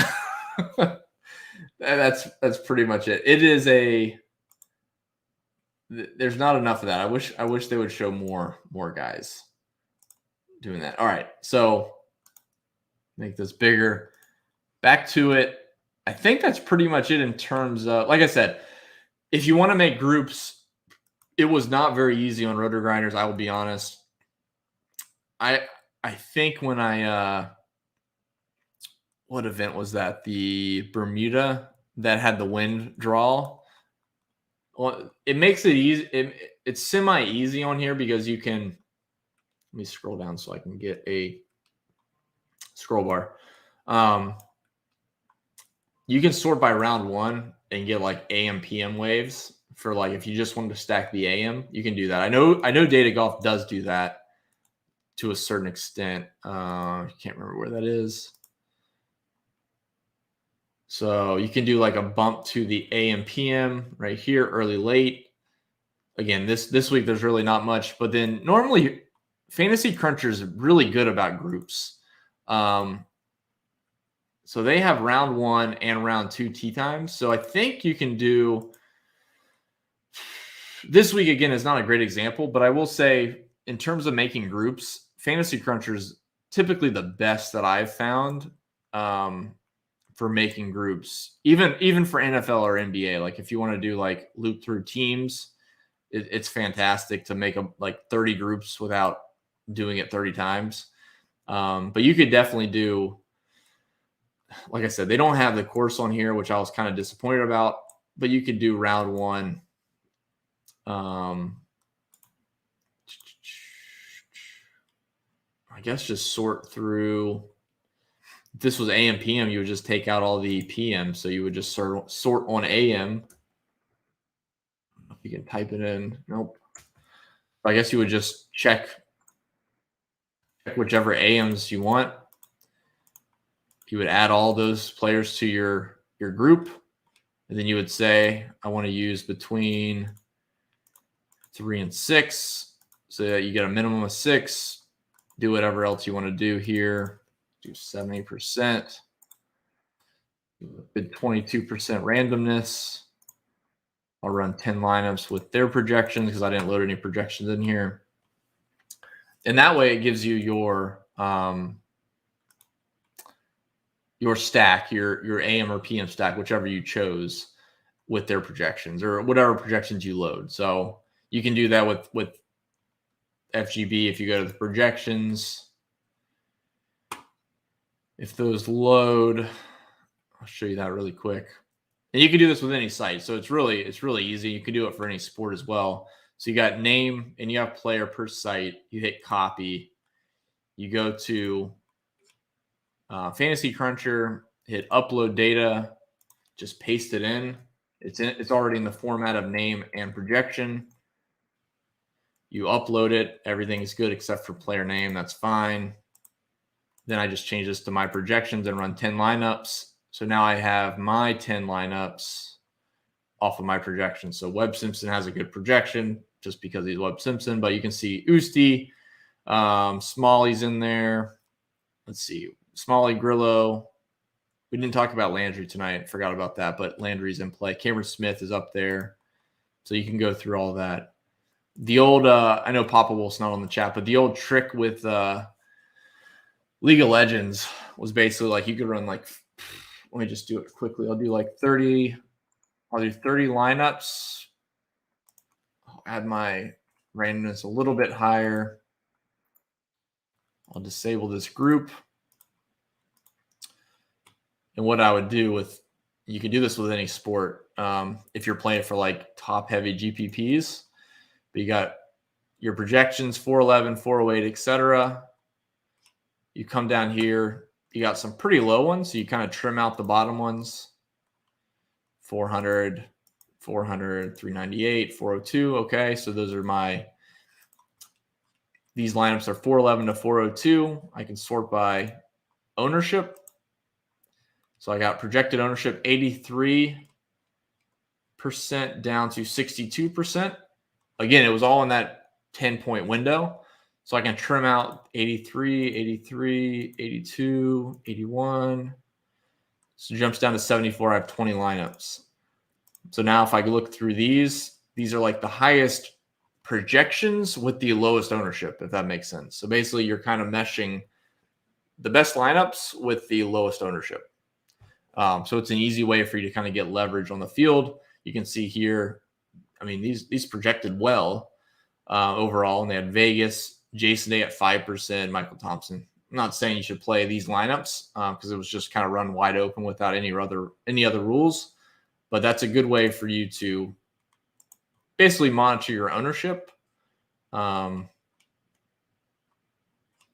that's pretty much it. It is there's not enough of that. I wish they would show more guys doing that. All right, so make this bigger. Back to it. I think that's pretty much it in terms of, like I said, if you want to make groups, it was not very easy on Roto Grinders. I will be honest. I think when what event was that? The Bermuda that had the wind draw. Well, it makes it easy. It's semi-easy on here because you can. Let me scroll down so I can get a scroll bar. You can sort by round one and get like AM PM waves for like if you just wanted to stack the AM, you can do that. I know Data Golf does do that to a certain extent. I can't remember where that is. So you can do like a bump to the AM PM right here, early late. Again, this week there's really not much, but then normally Fantasy Cruncher is really good about groups. So they have round one and round two tee times. So I think you can do this week again is not a great example, but I will say in terms of making groups, Fantasy Cruncher is typically the best that I've found. For making groups, even for NFL or NBA. Like if you want to do like loop through teams, it's fantastic to make like 30 groups without doing it 30 times. But you could definitely do, like I said, they don't have the course on here, which I was kind of disappointed about, but you could do round one. I guess just sort through. If this was AM, PM, you would just take out all the PM. So you would just sort on AM. If you can type it in. Nope. I guess you would just check whichever AMs you want. You would add all those players to your group. And then you would say, I want to use between 3 and 6 so that you get a minimum of 6. Do whatever else you want to do here. Do 70%, 22% randomness. I'll run 10 lineups with their projections because I didn't load any projections in here. And that way it gives you your stack, your AM or PM stack, whichever you chose with their projections or whatever projections you load. So you can do that with FGB if you go to the projections. If those load, I'll show you that really quick. And you can do this with any site. So it's really easy. You can do it for any sport as well. So you got name and you have player per site. You hit copy. You go to Fantasy Cruncher, hit upload data, just paste it in. It's already in the format of name and projection. You upload it. Everything is good except for player name. That's fine. Then I just change this to my projections and run 10 lineups. So now I have my 10 lineups off of my projections. So Webb Simpson has a good projection just because he's Webb Simpson, but you can see Usti, Smalley's in there. Let's see, Smalley, Grillo. We didn't talk about Landry tonight. Forgot about that, but Landry's in play. Cameron Smith is up there. So you can go through all that. The old, I know Papa Wolf's not on the chat, but the old trick with League of Legends was basically like you could run like, let me just do it quickly. I'll do like 30, I'll do 30 lineups. I'll add my randomness a little bit higher. I'll disable this group. And what I would do with, you can do this with any sport. If you're playing for like top heavy GPPs, but you got your projections, 411, 408, etc. You come down here, you got some pretty low ones. So you kind of trim out the bottom ones. 400, 400, 398, 402. Okay. So those are these lineups are 411 to 402. I can sort by ownership. So I got projected ownership 83% down to 62%. Again, it was all in that 10-point window. So I can trim out 83, 83, 82, 81. So it jumps down to 74. I have 20 lineups. So now if I look through these are like the highest projections with the lowest ownership, if that makes sense. So basically you're kind of meshing the best lineups with the lowest ownership. So it's an easy way for you to kind of get leverage on the field. You can see here, I mean, these projected well overall, and they had Vegas, Jason Day at 5%, Michael Thompson. I'm not saying you should play these lineups because it was just kind of run wide open without any other rules, but that's a good way for you to basically monitor your ownership.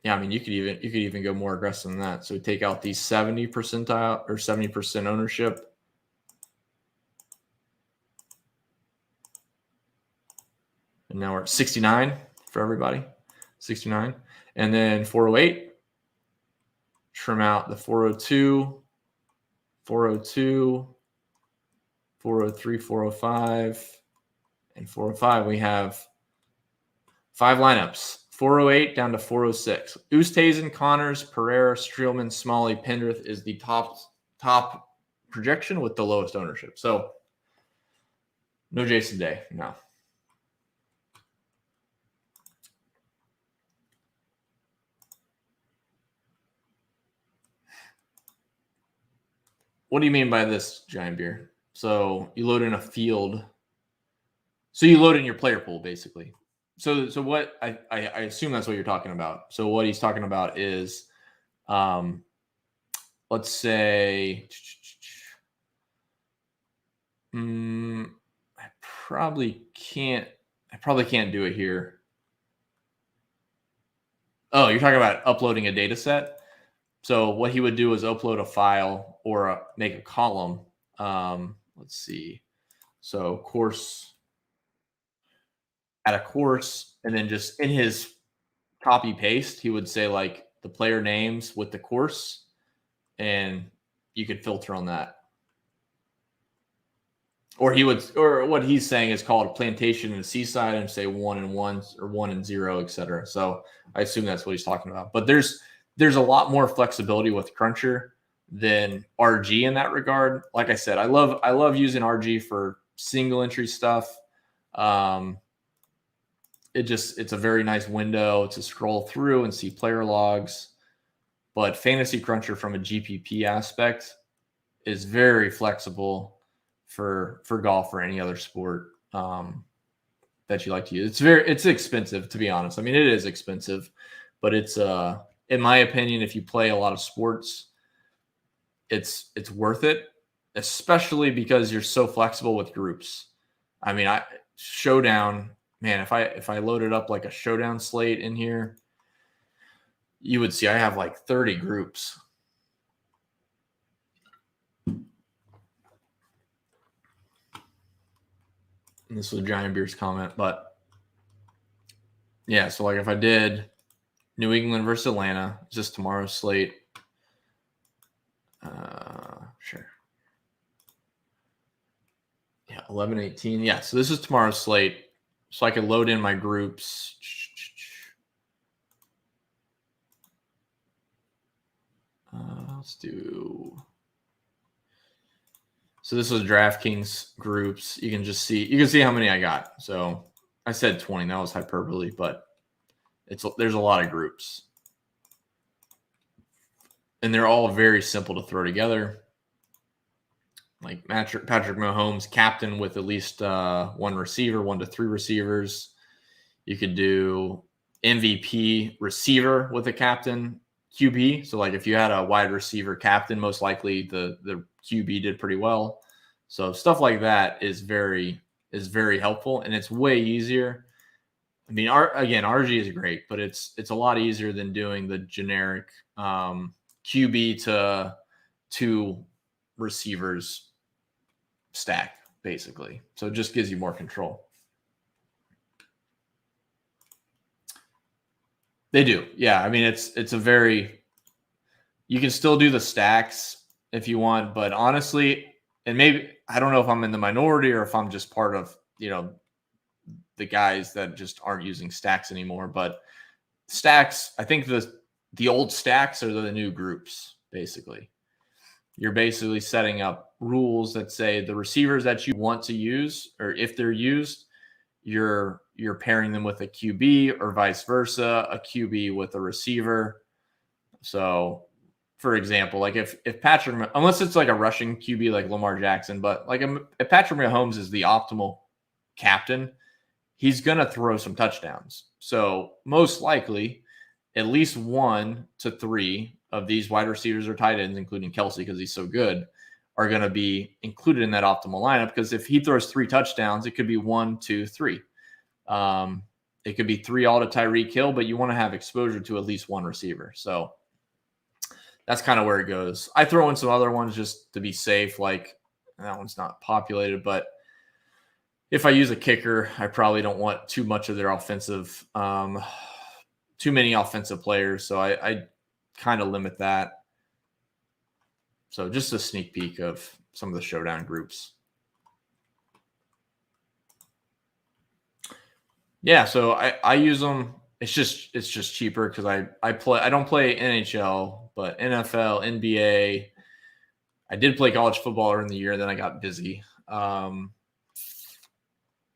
Yeah, I mean, you could even go more aggressive than that. So take out these 70 percentile or 70% ownership. And now we're at 69 for everybody. 69. And then 408. Trim out the 402, 402, 403, 405, and 405. We have 5 lineups. 408 down to 406. Oosthuizen, Connors, Pereira, Streelman, Smalley, Pendrith is the top projection with the lowest ownership. So no Jason Day, no. What do you mean by this, Giant Beer? So you load in a field. So you load in your player pool, basically. So what I assume that's what you're talking about. So what he's talking about is, let's say, I probably can't do it here. Oh, you're talking about uploading a data set. So what he would do is upload a file or make a column. Let's see. So course, add a course, and then just in his copy paste, he would say like the player names with the course, and you could filter on that. Or what he's saying is called a plantation and a seaside, and say 1 and 1 or 1 and 0, etc. So I assume that's what he's talking about. But there's a lot more flexibility with Cruncher than RG in that regard. Like I said, I love using RG for single entry stuff. It's a very nice window to scroll through and see player logs. But Fantasy Cruncher from a GPP aspect is very flexible for golf or any other sport that you like to use. It's expensive, to be honest. I mean, it is expensive, but it's in my opinion, if you play a lot of sports, it's worth it, especially because you're so flexible with groups. I mean, Showdown, man, if I loaded up like a Showdown slate in here, you would see I have like 30 groups. And this was Giant Beer's comment, but yeah, so like if I did New England versus Atlanta, it's just tomorrow's slate. Sure. Yeah, 11-18. Yeah, so this is tomorrow's slate. So I could load in my groups. Let's do. So this was DraftKings groups. You can see how many I got. So I said 20. That was hyperbole, but there's a lot of groups. And they're all very simple to throw together. Like Patrick Mahomes, captain with at least one receiver, 1 to 3 receivers. You could do MVP receiver with a captain QB. So like if you had a wide receiver captain, most likely the QB did pretty well. So stuff like that is very helpful, and it's way easier. I mean, RG is great, but it's a lot easier than doing the generic QB to 2 receivers stack, basically. So it just gives you more control. They do. Yeah. I mean, it's a very, you can still do the stacks if you want, but honestly, and maybe, I don't know if I'm in the minority or if I'm just part of, the guys that just aren't using stacks anymore, but stacks, I think the old stacks are the new groups, basically. You're basically setting up rules that say the receivers that you want to use, or if they're used, you're pairing them with a QB or vice versa, a QB with a receiver. So, for example, like if Patrick, unless it's like a rushing QB like Lamar Jackson, but like if Patrick Mahomes is the optimal captain, he's going to throw some touchdowns. So most likely, at least 1 to 3 of these wide receivers or tight ends, including Kelsey because he's so good, are going to be included in that optimal lineup, because if he throws 3 touchdowns, it could be 1, 2, 3. It could be 3 all to Tyreek Hill, but you want to have exposure to at least 1 receiver. So that's kind of where it goes. I throw in some other ones just to be safe. Like that one's not populated, but if I use a kicker, I probably don't want too much of their offensive, too many offensive players. So I kind of limit that. So just a sneak peek of some of the Showdown groups. Yeah, so I use them. It's just cheaper because I don't play NHL, but NFL, NBA. I did play college football early in the year, then I got busy.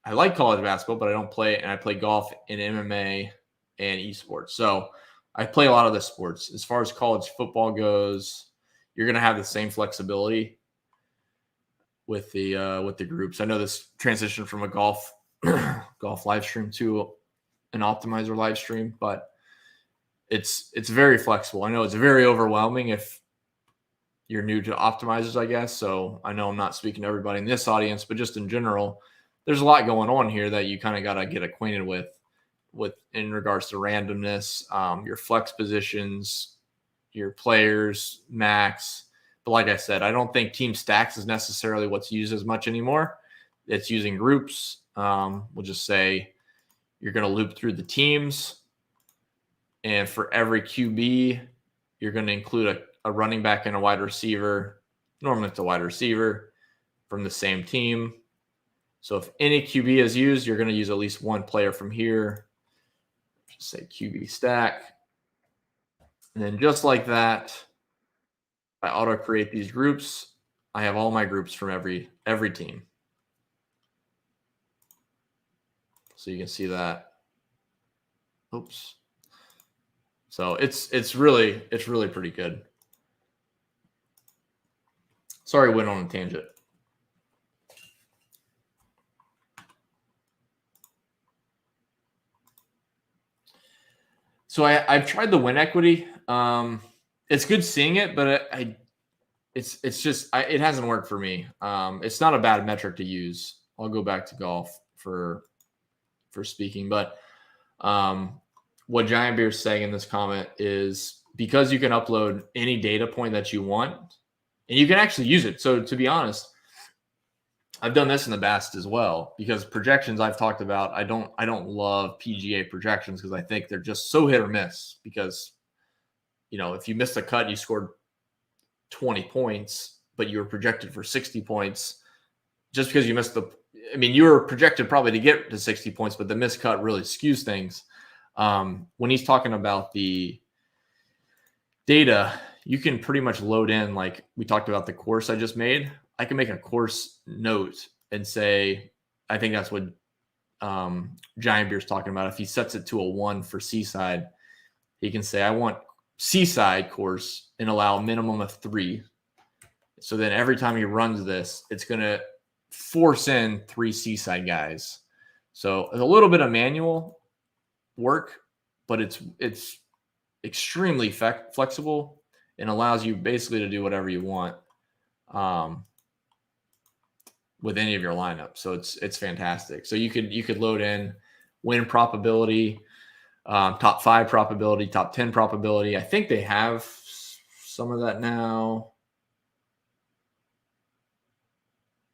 I like college basketball, but I don't play, and I play golf and MMA and esports. So I play a lot of the sports. As far as college football goes, you're going to have the same flexibility with the groups. I know this transition from a golf live stream to an optimizer live stream, but it's very flexible. I know it's very overwhelming if you're new to optimizers, I guess. So I know I'm not speaking to everybody in this audience, but just in general, there's a lot going on here that you kind of got to get acquainted with in regards to randomness, your flex positions, your players, max. But like I said, I don't think team stacks is necessarily what's used as much anymore. It's using groups. We'll just say you're going to loop through the teams. And for every QB, you're going to include a running back and a wide receiver. Normally it's a wide receiver from the same team. So if any QB is used, you're going to use at least 1 player from here. Just say QB stack. And then just like that, I auto create these groups. I have all my groups from every team. So you can see that. Oops. So it's really pretty good. Sorry, I went on a tangent. So I've tried the win equity. It's good seeing it, but it hasn't worked for me. It's not a bad metric to use. I'll go back to golf for speaking, but what Giant Bear's saying in this comment is because you can upload any data point that you want, and you can actually use it. So to be honest, I've done this in the past as well, because projections I've talked about, I don't love PGA projections because I think they're just so hit or miss, because if you missed a cut, you scored 20 points, but you were projected for 60 points. Just because you missed you were projected probably to get to 60 points, but the missed cut really skews things. When he's talking about the data, you can pretty much load in, like we talked about the course I just made. I can make a course note and say, I think that's what Giant Beer's talking about, if he sets it to a 1 for Seaside, he can say, I want Seaside course and allow a minimum of 3. So then every time he runs this, it's going to force in 3 Seaside guys. So it's a little bit of manual work, but it's extremely flexible and allows you basically to do whatever you want with any of your lineup. So it's fantastic. So you could load in win probability, top 5 probability, top 10 probability. I think they have some of that now.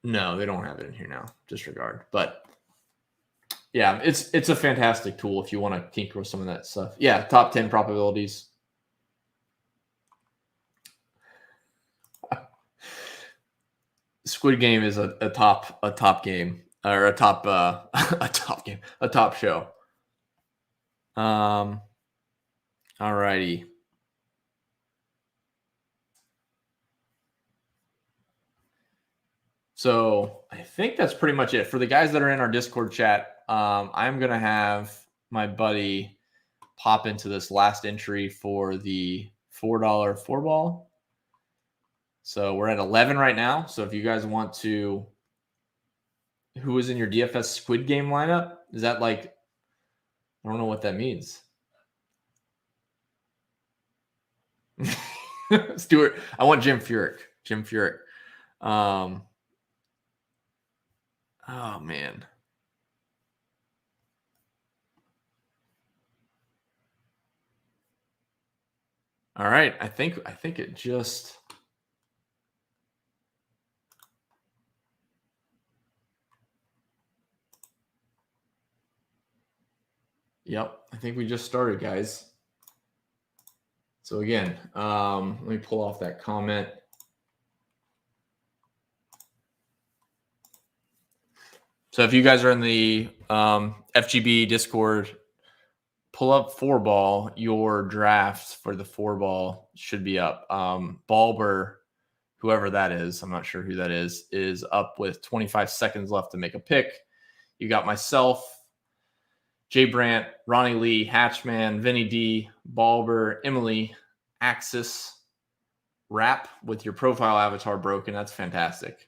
No, they don't have it in here now. Disregard. But yeah, it's a fantastic tool if you want to tinker with some of that stuff. Yeah, top 10 probabilities. Squid Game is a top game, or a top game, a top show. All righty. So I think that's pretty much it for the guys that are in our Discord chat. I'm gonna have my buddy pop into this last entry for the $4 4-ball. So we're at 11 right now. So if you guys want to, who is in your DFS Squid Game lineup? Is that like, I don't know what that means. Stuart, I want Jim Furyk. Oh man. All right. I think it just. Yep. I think we just started, guys. So again, let me pull off that comment. So if you guys are in the FGB Discord, pull up 4-ball. Your drafts for the 4-ball should be up. Balber, whoever that is, I'm not sure who that is up with 25 seconds left to make a pick. You got myself, Jay Brandt, Ronnie Lee, Hatchman, Vinny D, Balber, Emily, Axis, Rap with your profile avatar broken. That's fantastic.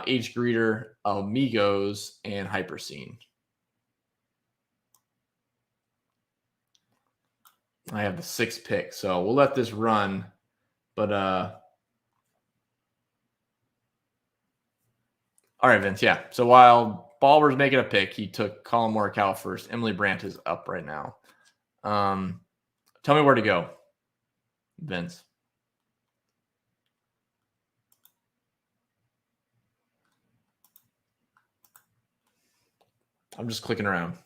Age Greeter, Amigos, and Hyperscene. I have the 6th pick, so we'll let this run. But all right, Vince. Yeah. So while Balber's making a pick, he took Colin Morikawa first. Emily Brandt is up right now. Tell me where to go, Vince. I'm just clicking around.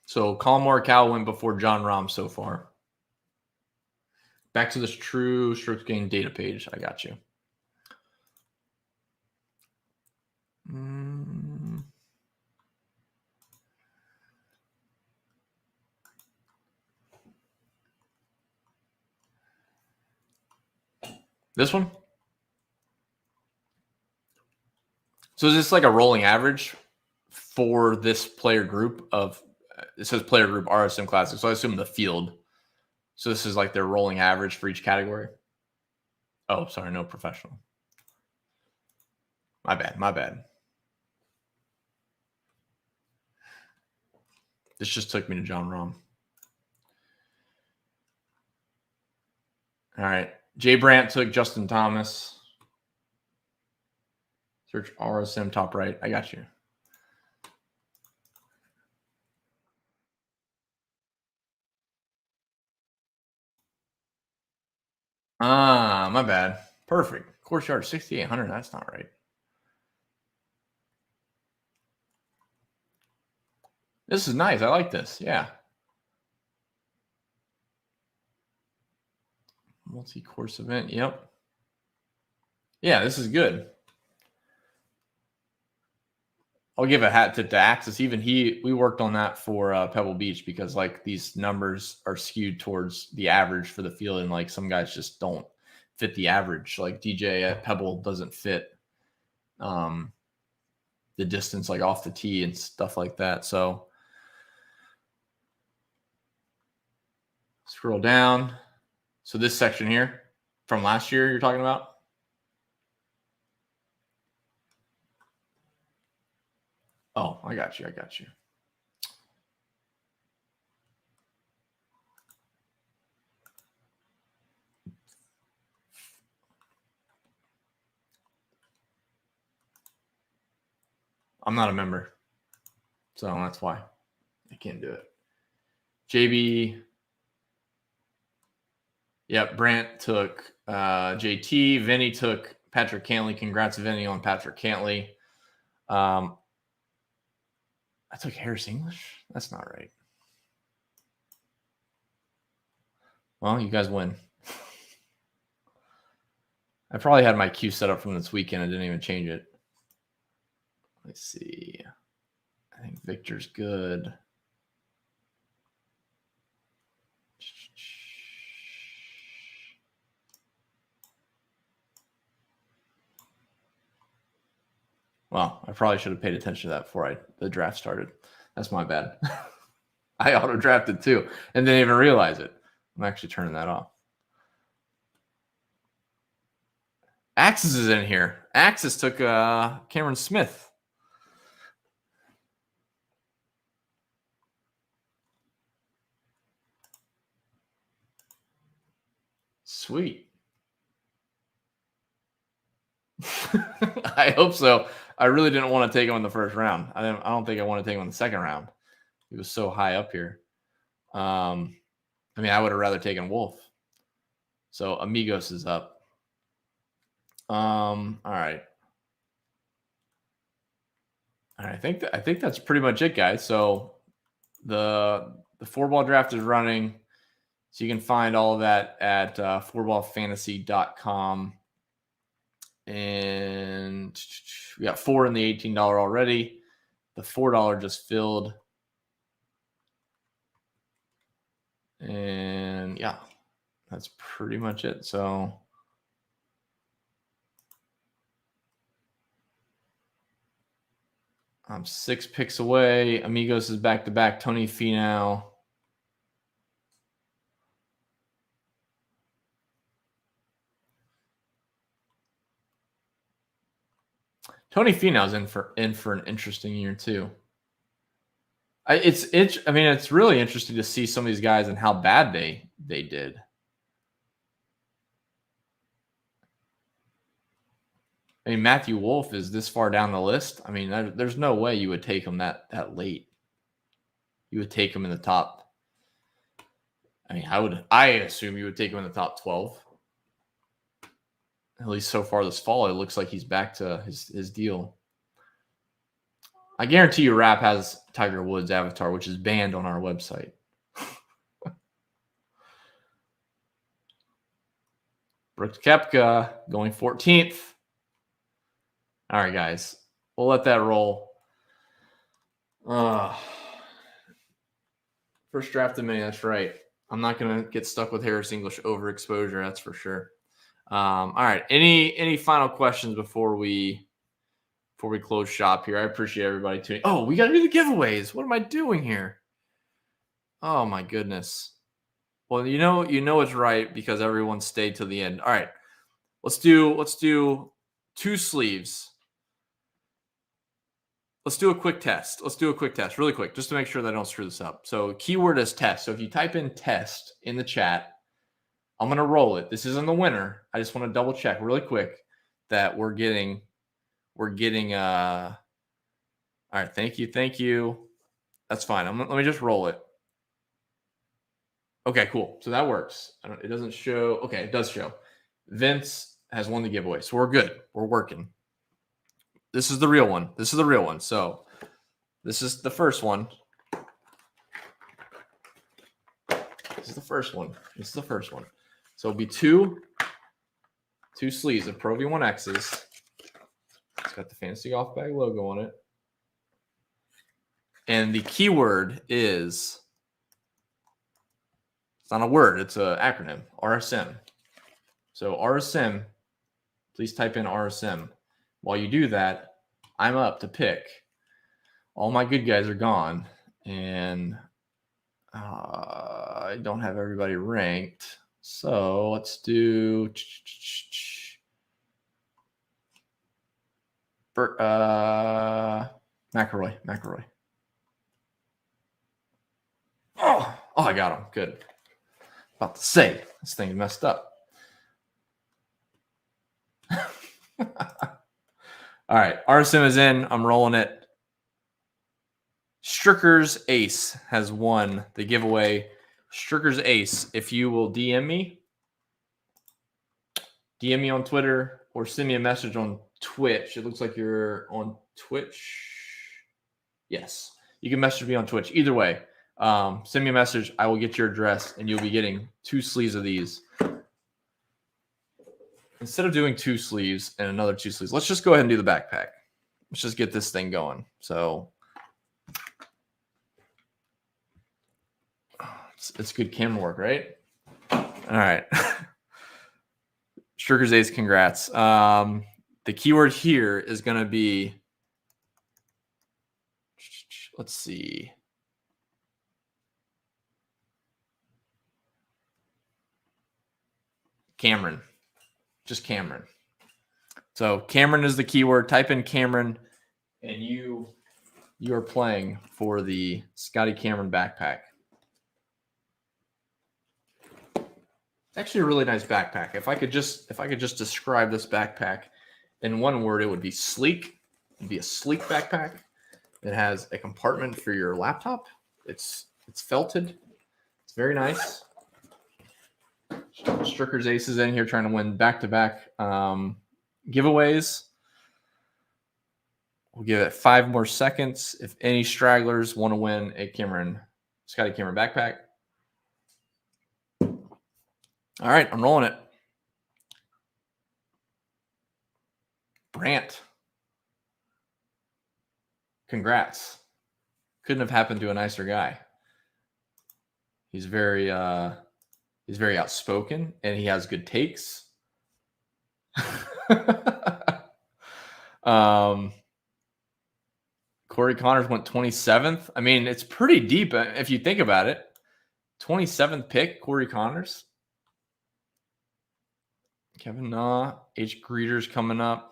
So Colin Morikawa went before John Rahm so far. Back to this true strokes gained data page. I got you. This one? So is this like a rolling average for this player group of, it says player group RSM Classic. So I assume the field. So this is like their rolling average for each category. Oh, sorry. No professional. My bad. This just took me to John Rahm. All right. Jay Brandt took Justin Thomas. Search RSM top right. I got you. My bad. Perfect. Course yard 6,800. That's not right. This is nice. I like this. Yeah. Multi-course event. Yep. Yeah, this is good. I'll give a hat tip to Axis. Even we worked on that for Pebble Beach because like these numbers are skewed towards the average for the field, and like some guys just don't fit the average. Like DJ at Pebble doesn't fit the distance like off the tee and stuff like that. So scroll down. So this section here from last year you're talking about? Oh, I got you. I'm not a member, so that's why I can't do it. JB. Yep, Brant took JT. Vinny took Patrick Cantley. Congrats, Vinny, on Patrick Cantley. I took Harris English. That's not right. Well, you guys win. I probably had my queue set up from this weekend. I didn't even change it. Let's see. I think Victor's good. Well, I probably should have paid attention to that before the draft started. That's my bad. I auto-drafted too and didn't even realize it. I'm actually turning that off. Axis is in here. Axis took Cameron Smith. Sweet. I hope so. I really didn't want to take him in the first round. I don't think I want to take him in the second round. He was so high up here. I mean, I would have rather taken Wolf. So Amigos is up. All right. I think that's pretty much it, guys. So the 4-ball draft is running. So you can find all of that at 4ballfantasy.com. And we got 4 in the $18 already. The $4 just filled. And yeah, that's pretty much it. So I'm 6 picks away. Amigos is back-to-back. Tony Finau. Tony Finau's in for an interesting year too. It's really interesting to see some of these guys and how bad they did. I mean, Matthew Wolff is this far down the list. I mean, there's no way you would take him that late. You would take him in the top. I mean, I assume you would take him in the top 12. At least so far this fall, it looks like he's back to his deal. I guarantee you Rap has Tiger Woods avatar, which is banned on our website. Brooks Koepka going 14th. All right, guys. We'll let that roll. First draft of many, that's right. I'm not going to get stuck with Harris English overexposure, that's for sure. All right. Any final questions before we close shop here? I appreciate everybody tuning. Oh, we got to do the giveaways. What am I doing here? Oh my goodness. Well, you know it's right because everyone stayed to the end. All right. Let's do 2 sleeves. Let's do a quick test. Really quick, just to make sure that I don't screw this up. So keyword is test. So if you type in test in the chat, I'm going to roll it. This isn't the winner. I just want to double check really quick that we're getting all right. Thank you. That's fine. Let me just roll it. Okay, cool. So that works. It doesn't show. Okay, it does show. Vince has won the giveaway. So we're good. We're working. This is the real one. So this is the first one. This is the first one. So it'll be two sleeves of Pro V1Xs. It's got the Fantasy Golf Bag logo on it. And the keyword is, it's not a word, it's an acronym, RSM. So RSM, please type in RSM. While you do that, I'm up to pick. All my good guys are gone, and I don't have everybody ranked. So let's do McElroy. Oh, I got him. Good. About to say, this thing messed up. All right, RSM is in. I'm rolling it. Stricker's Ace has won the giveaway. Stricker's Ace, if you will DM me on Twitter or send me a message on Twitch. It looks like you're on Twitch. Yes, you can message me on Twitch. Either way, send me a message. I will get your address, and you'll be getting 2 sleeves of these. Instead of doing 2 sleeves and another 2 sleeves, let's just go ahead and do the backpack. Let's just get this thing going. So it's good camera work, right? All right. Stricker's Ace, congrats. The keyword here is going to be, let's see. Cameron. Just Cameron. So Cameron is the keyword. Type in Cameron, and you are playing for the Scotty Cameron backpack. It's actually a really nice backpack. If I could just describe this backpack in one word, it would be sleek. It'd be a sleek backpack. It has a compartment for your laptop. It's felted. It's very nice. Stricker's Ace is in here trying to win back-to-back giveaways. We'll give it 5 more seconds. If any stragglers want to win a Scotty Cameron backpack. All right, I'm rolling it. Brant. Congrats. Couldn't have happened to a nicer guy. He's very outspoken, and he has good takes. Cory Connors went 27th. I mean, it's pretty deep if you think about it. 27th pick, Cory Connors. Kevin Na, H. Greeter's coming up.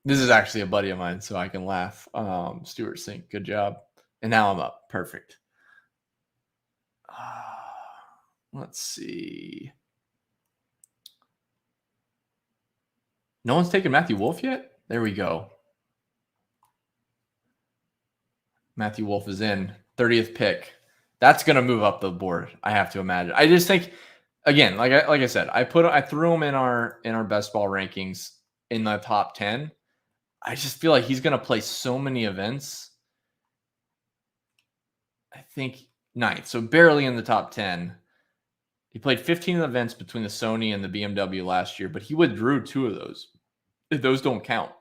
This is actually a buddy of mine, so I can laugh. Stuart Sink, good job. And now I'm up. Perfect. Let's see. No one's taken Matthew Wolff yet? There we go. Matthew Wolff is in. 30th pick. That's going to move up the board, I have to imagine. I just think, again, like I said, I threw him in our best ball rankings in the top 10. I just feel like he's going to play so many events. I think 9th, so barely in the top 10. He played 15 events between the Sony and the BMW last year, but he withdrew 2 of those. Those don't count.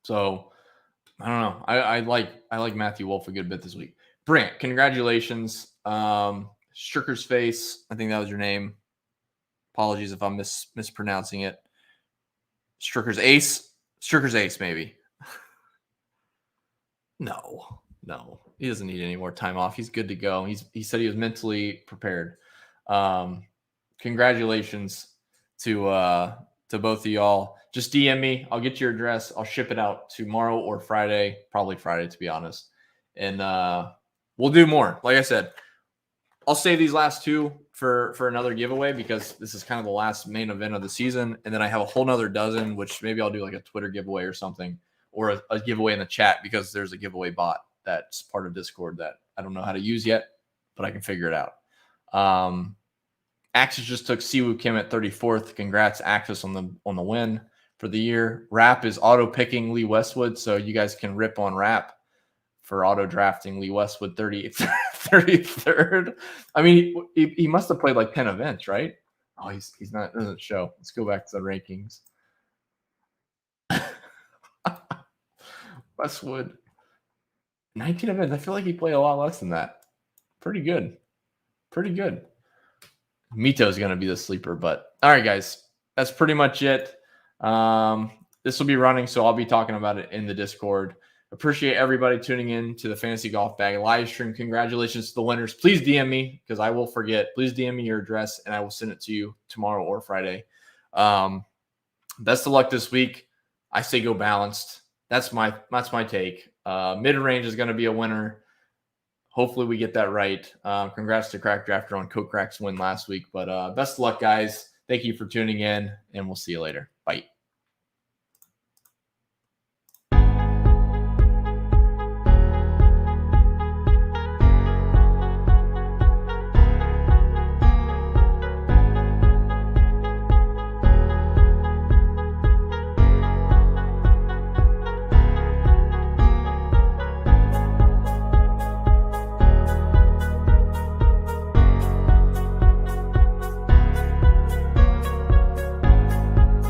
So I don't know. I like Matthew Wolff a good bit this week. Brant, congratulations. Stricker's Face, I think that was your name. Apologies if I'm mispronouncing it. Stricker's Ace, maybe. No. He doesn't need any more time off. He's good to go. He said he was mentally prepared. Congratulations to both of y'all. Just DM me. I'll get your address. I'll ship it out tomorrow or Friday. Probably Friday, to be honest. And we'll do more. Like I said, I'll save these last 2 for another giveaway because this is kind of the last main event of the season. And then I have a whole nother dozen, which maybe I'll do like a Twitter giveaway or something, or a giveaway in the chat because there's a giveaway bot that's part of Discord that I don't know how to use yet, but I can figure it out. Axis just took Siwoo Kim at 34th. Congrats, Axis, on the win for the year. Rap is auto picking Lee Westwood, so you guys can rip on Rap for auto drafting Lee Westwood 33rd. I mean, he must have played like 10 events, right? Oh, he's not. It doesn't show. Let's go back to the rankings. Westwood, 19 events. I feel like he played a lot less than that. Pretty good. Pretty good. Mito is going to be the sleeper, but all right, guys, that's pretty much it. This will be running, so I'll be talking about it in the Discord. Appreciate everybody tuning in to the Fantasy Golf Bag live stream. Congratulations to the winners. Please DM me because I will forget. Please DM me your address and I will send it to you tomorrow or Friday. Best of luck this week. I say go balanced. That's my take. Mid-range is going to be a winner. Hopefully we get that right. Congrats to Crack Drafter on Coke Crack's win last week. But best of luck, guys. Thank you for tuning in, and we'll see you later.